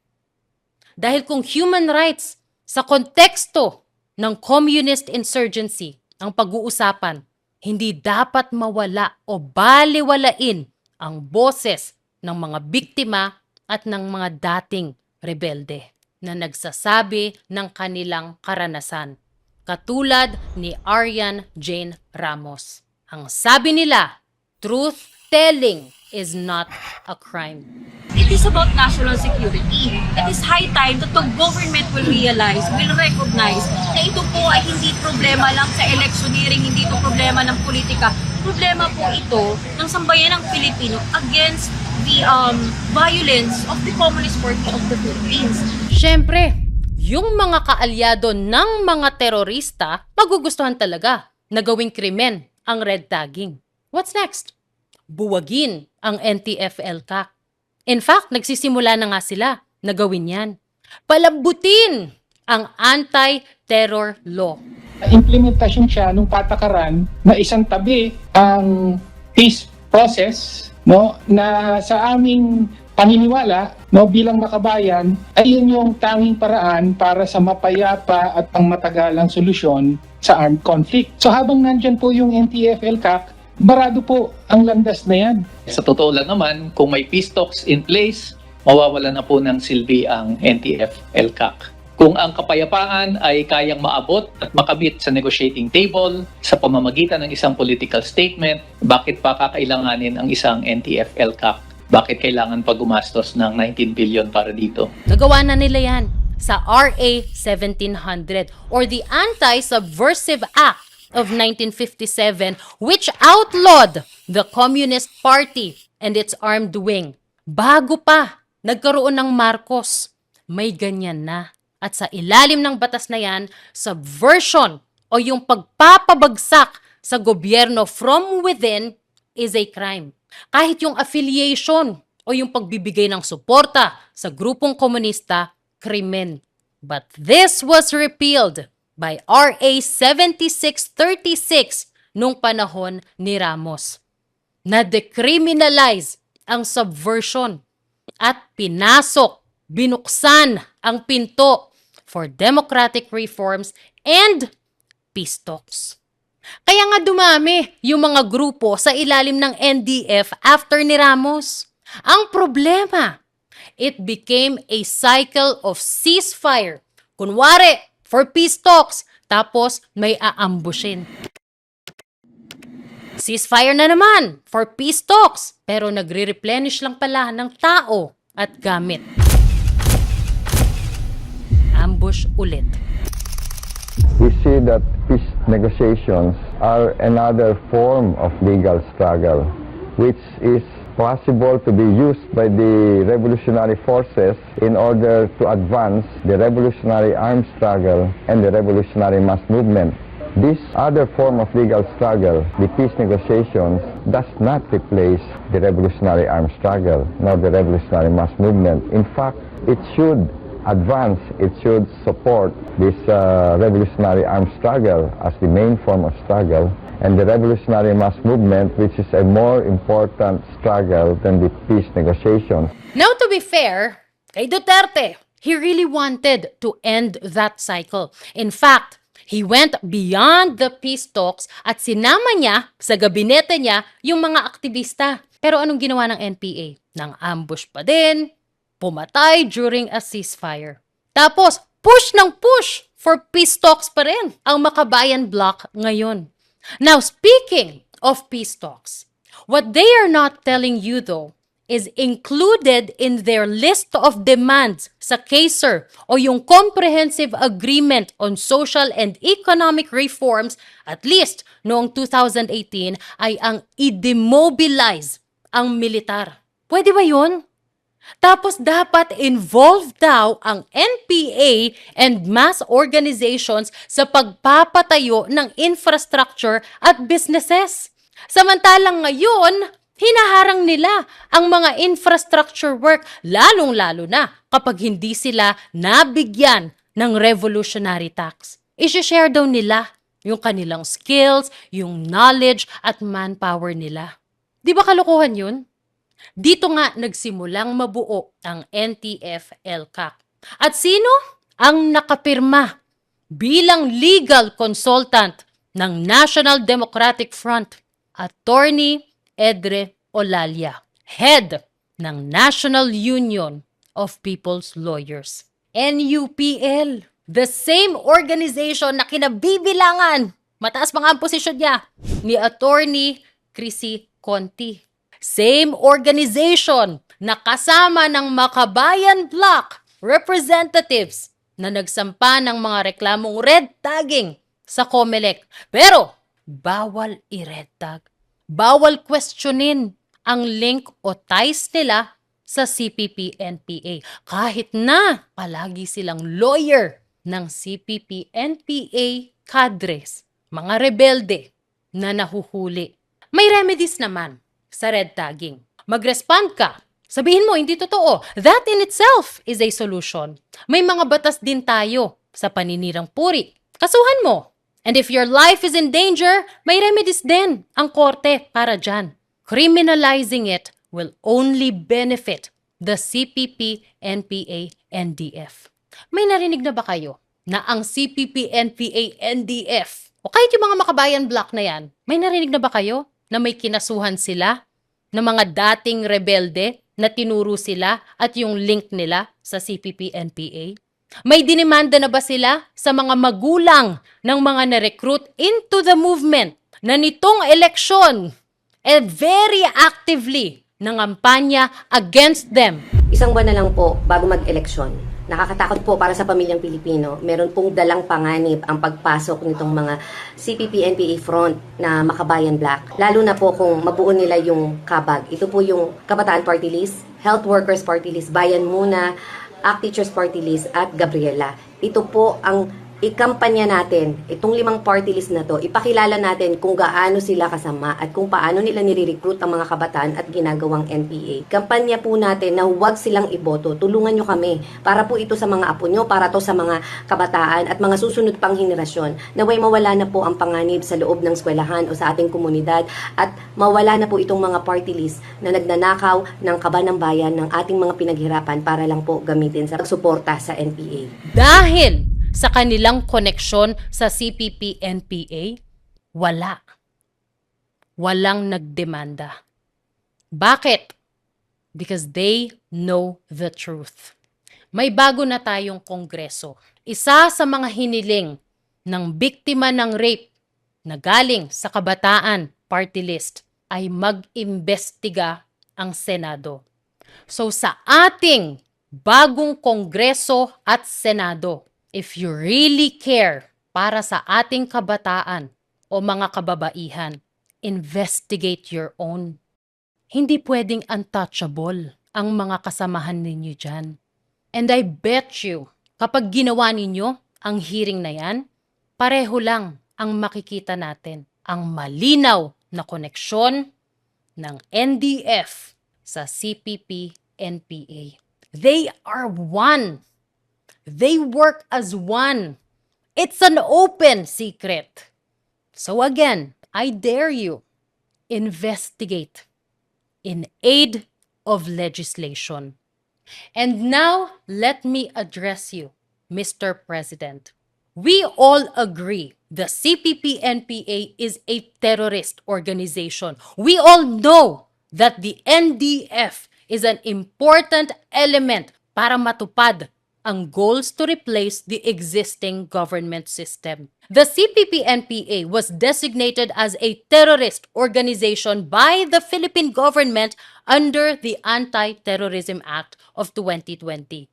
Dahil kung human rights sa konteksto ng communist insurgency ang pag-uusapan, hindi dapat mawala o baliwalain ang boses ng mga biktima at ng mga dating rebelde. na nagsasabi ng kanilang karanasan, katulad ni Arian Jane Ramos. Ang sabi nila, truth-telling is not a crime. It is about national security. It is high time that the government will realize, will recognize na ito po ay hindi problema lang sa electioneering, hindi ito problema ng politika. Problema po ito ng sambayan ng Pilipino against the violence of the Communist Party of the Philippines. Siyempre, yung mga kaalyado ng mga terorista, magugustuhan talaga na gawing krimen ang red tagging. What's next? Buwagin ang NTF-ELCAC. In fact, nagsisimula na nga sila na gawin yan. Palambutin ang anti-terror law. Implementasyon siya ng patakaran na isang tabi ang peace process, no, na sa aming paniniwala, no, bilang makabayan, ay yun yung tanging paraan para sa mapayapa at pangmatagalang solusyon sa armed conflict. So habang nandyan po yung NTF-ELCAC, barado po ang landas na yan. Sa totoo lang naman, kung may peace talks in place, mawawala na po ng silbi ang NTF-ELCAC. Kung ang kapayapaan ay kayang maabot at makamit sa negotiating table sa pamamagitan ng isang political statement, bakit pa kakailanganin ang isang NTF-ELCAC? Bakit kailangan pa gumastos ng 19 billion para dito? Nagawa na nila yan sa RA 1700 or the Anti-Subversive Act of 1957, which outlawed the Communist Party and its armed wing. Bago pa nagkaroon ng Marcos, may ganyan na. At sa ilalim ng batas na yan, subversion o yung pagpapabagsak sa gobyerno from within is a crime. Kahit yung affiliation o yung pagbibigay ng suporta sa grupong komunista, krimen. But this was repealed by RA 7636 nung panahon ni Ramos. Na-decriminalize ang subversion at binuksan ang pinto for democratic reforms and peace talks. Kaya nga dumami yung mga grupo sa ilalim ng NDF after ni Ramos. Ang problema, it became a cycle of ceasefire. Kunwari, for peace talks, tapos may aambushin. Ceasefire na naman for peace talks, pero nagre-replenish lang pala ng tao at gamit. Ambush ulit. We see that peace negotiations are another form of legal struggle, which is possible to be used by the revolutionary forces in order to advance the revolutionary armed struggle and the revolutionary mass movement. This other form of legal struggle, the peace negotiations, does not replace the revolutionary armed struggle nor the revolutionary mass movement. In fact, it should advance, it should support this revolutionary armed struggle as the main form of struggle, and the revolutionary mass movement, which is a more important struggle than the peace negotiations. Now, to be fair, kay Duterte, he really wanted to end that cycle. In fact, he went beyond the peace talks at sinama niya sa gabinete niya yung mga aktivista. Pero anong ginawa ng NPA? Nang ambush pa din, pumatay during a ceasefire. Tapos, push ng push for peace talks pa rin ang Makabayan Bloc ngayon. Now, speaking of peace talks, what they are not telling you though is included in their list of demands sa CASER o yung Comprehensive Agreement on Social and Economic Reforms, at least noong 2018, ay ang i-demobilize ang militar. Pwede ba yun? Tapos dapat involved daw ang NPA and mass organizations sa pagpapatayo ng infrastructure at businesses. Samantalang ngayon, hinaharang nila ang mga infrastructure work, lalong-lalo na kapag hindi sila nabigyan ng revolutionary tax. I-share daw nila yung kanilang skills, yung knowledge at manpower nila. Di ba kalokohan yun? Dito nga nagsimulang mabuo ang NTF-ELCAC. At sino ang nakapirma bilang legal consultant ng National Democratic Front? Attorney Edre Olalia, head ng National Union of People's Lawyers. NUPL, the same organization na kinabibilangan, mataas pa nga ang posisyon niya, ni Attorney Chrissy Conti. Same organization na kasama ng Makabayan Bloc representatives na nagsampa ng mga reklamong red tagging sa COMELEC. Pero, bawal i-red tag. Bawal questionin ang link o ties nila sa CPP-NPA. Kahit na palagi silang lawyer ng CPP-NPA cadres, mga rebelde na nahuhuli. May remedies naman sa red tagging. Mag-respond ka. Sabihin mo, hindi totoo. That in itself is a solution. May mga batas din tayo sa paninirang puri. Kasuhan mo. And if your life is in danger, may remedies din ang korte para dyan. Criminalizing it will only benefit the CPP, NPA, NDF. May narinig na ba kayo na ang CPP, NPA, NDF o kahit yung mga Makabayan Bloc na yan, may narinig na ba kayo na may kinasuhan sila na mga dating rebelde na tinuro sila at yung link nila sa CPP, NPA? May dinimanda na ba sila sa mga magulang ng mga na-recruit into the movement na nitong eleksyon very actively nangampanya against them? Isang buwan na lang po bago mag-eleksyon. Nakakatakot po para sa pamilyang Pilipino. Meron pong dalang panganib ang pagpasok nitong mga CPP-NPA front na Makabayan Bloc. Lalo na po kung mabuo nila yung kabag. Ito po yung Kabataan Party List, Health Workers Party List, Bayan Muna, ACT Teachers Party List at Gabriela. Ito po ang ikampanya natin, itong 5 party list na to, ipakilala natin kung gaano sila kasama at kung paano nila nire-recruit ang mga kabataan at ginagawang NPA. Kampanya po natin na huwag silang iboto. Tulungan nyo kami para po ito sa mga apo nyo, para to sa mga kabataan at mga susunod pang henerasyon. Naway mawala na po ang panganib sa loob ng eskwelahan o sa ating komunidad at mawala na po itong mga party list na nagnanakaw ng kaba ng bayan ng ating mga pinaghirapan para lang po gamitin sa pagsuporta sa NPA. Dahil sa kanilang koneksyon sa CPP-NPA, walang nagdemanda. Bakit? Because they know the truth. May bago na tayong kongreso. Isa sa mga hiniling ng biktima ng rape na galing sa Kabataan Party List ay mag-imbestiga ang Senado. So sa ating bagong kongreso at Senado, if you really care para sa ating kabataan o mga kababaihan, investigate your own. Hindi pwedeng untouchable ang mga kasamahan ninyo dyan. And I bet you, kapag ginawa ninyo ang hearing na yan, pareho lang ang makikita natin. Ang malinaw na koneksyon ng NDF sa CPP-NPA. They are one. They work as one. It's an open secret. So again, I dare you, investigate in aid of legislation. And now, let me address you, Mr. President. We all agree the CPP-NPA is a terrorist organization. We all know that the NDF is an important element para matupad ang goals to replace the existing government system. The CPP-NPA was designated as a terrorist organization by the Philippine government under the Anti-Terrorism Act of 2020.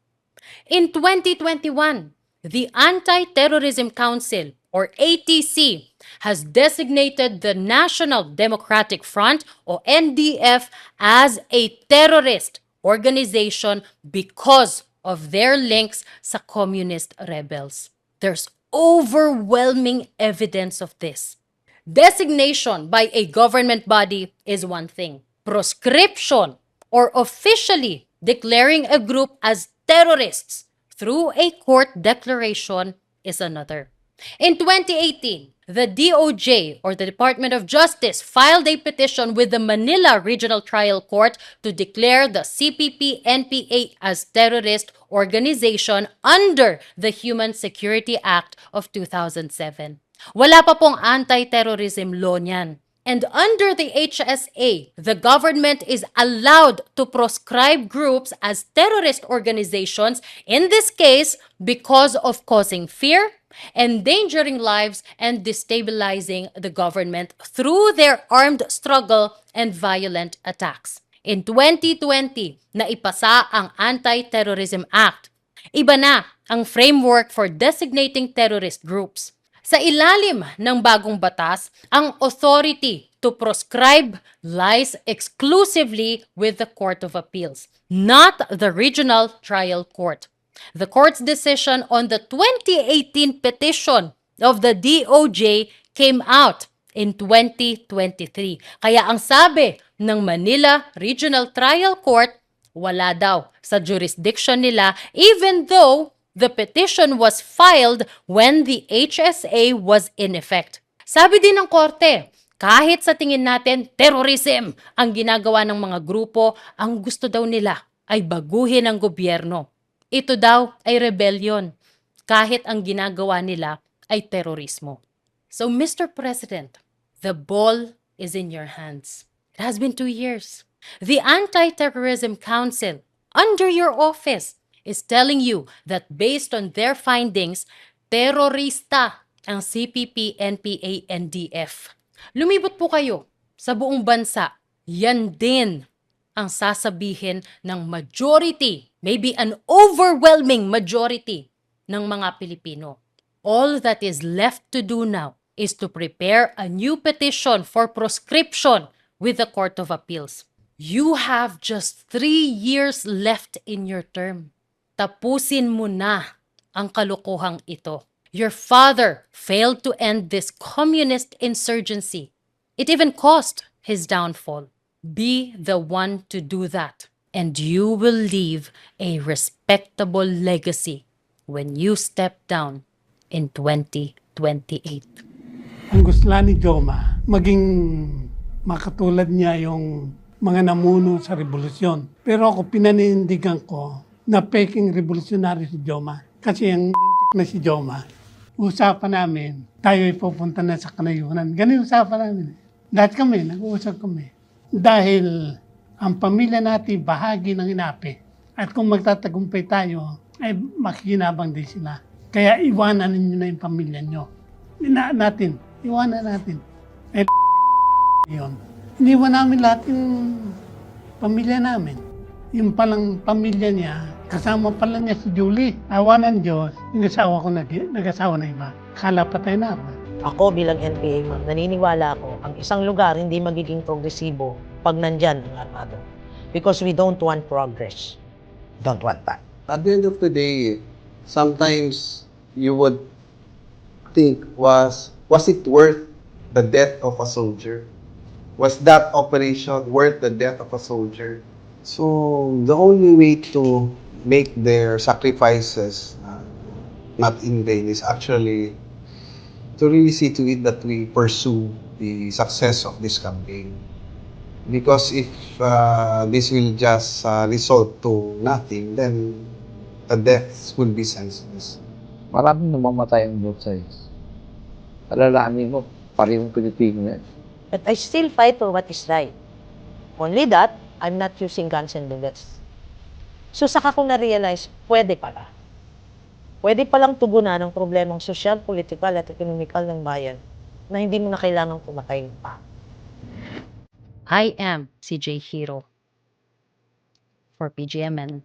In 2021, the Anti-Terrorism Council, or ATC, has designated the National Democratic Front, or NDF, as a terrorist organization because of their links sa communist rebels. There's overwhelming evidence of this. Designation by a government body is one thing. Proscription or officially declaring a group as terrorists through a court declaration is another. In 2018, the DOJ, or the Department of Justice, filed a petition with the Manila Regional Trial Court to declare the CPP-NPA as terrorist organization under the Human Security Act of 2007. Wala pa pong anti-terrorism law niyan. And under the HSA, the government is allowed to proscribe groups as terrorist organizations, in this case, because of causing fear, endangering lives, and destabilizing the government through their armed struggle and violent attacks. In 2020, naipasa ang Anti-Terrorism Act. Iba na ang framework for designating terrorist groups. Sa ilalim ng bagong batas, ang authority to proscribe lies exclusively with the Court of Appeals, not the Regional Trial Court. The court's decision on the 2018 petition of the DOJ came out in 2023. Kaya ang sabi ng Manila Regional Trial Court, wala daw sa jurisdiction nila even though the petition was filed when the HSA was in effect. Sabi din ng korte, kahit sa tingin natin terrorism ang ginagawa ng mga grupo, ang gusto daw nila ay baguhin ang gobyerno. Ito daw ay rebellion, kahit ang ginagawa nila ay terorismo. So Mr. President, the ball is in your hands. It has been 2 years. The Anti-Terrorism Council, under your office, is telling you that based on their findings, terorista ang CPP, NPA, NDF. Lumibot po kayo sa buong bansa. Yan din ang sasabihin ng majority, maybe an overwhelming majority ng mga Pilipino. All that is left to do now is to prepare a new petition for proscription with the Court of Appeals. You have just 3 years left in your term. Tapusin mo na ang kalokohang ito. Your father failed to end this communist insurgency. It even caused his downfall. Be the one to do that, and you will leave a respectable legacy when you step down in 2028. Ang gusto lang ni Joma, maging makatulad niya yung mga namuno sa revolusyon. Pero ako pinanindigan ko na peking revolutionary si Joma. Kasi ang lintik na si Joma, usapan namin, tayo ay pupunta na sa kanayunan. Ganun usapan namin. Lahat kami, nag-uusap kami. Dahil ang pamilya natin bahagi ng inapi. At kung magtatagumpay tayo, ay makikinabang din sila. Kaya iwanan ninyo na yung pamilya nyo. Iwanan natin. Eh, yun. Iniwan namin lahat yung pamilya namin. Yung palang pamilya niya, kasama pala niya si Julie. Awa ng Diyos, yung asawa ko nag-asawa na iba. Kala patay na ako. Ako bilang NPA, ma'am, naniniwala ako, ang isang lugar hindi magiging progresibo pag nandyan ang armado. Because we don't want progress. Don't want that. At the end of the day, sometimes you would think, was it worth the death of a soldier? Was that operation worth the death of a soldier? So, the only way to make their sacrifices not in vain is actually to really see to it that we pursue the success of this campaign. Because if this will just result to nothing, then the deaths will be senseless. Maraming namamatay on both sides. Alalahanin mo, parehong Pilipino yan. But I still fight for what is right. Only that, I'm not using guns and bullets. So saka ko na-realize, pwede pala. Pwede palang tugunan ang problemang social, political at economical ng bayan na hindi mo na kailangang pumatay pa. I am CJ Hero for PGMN.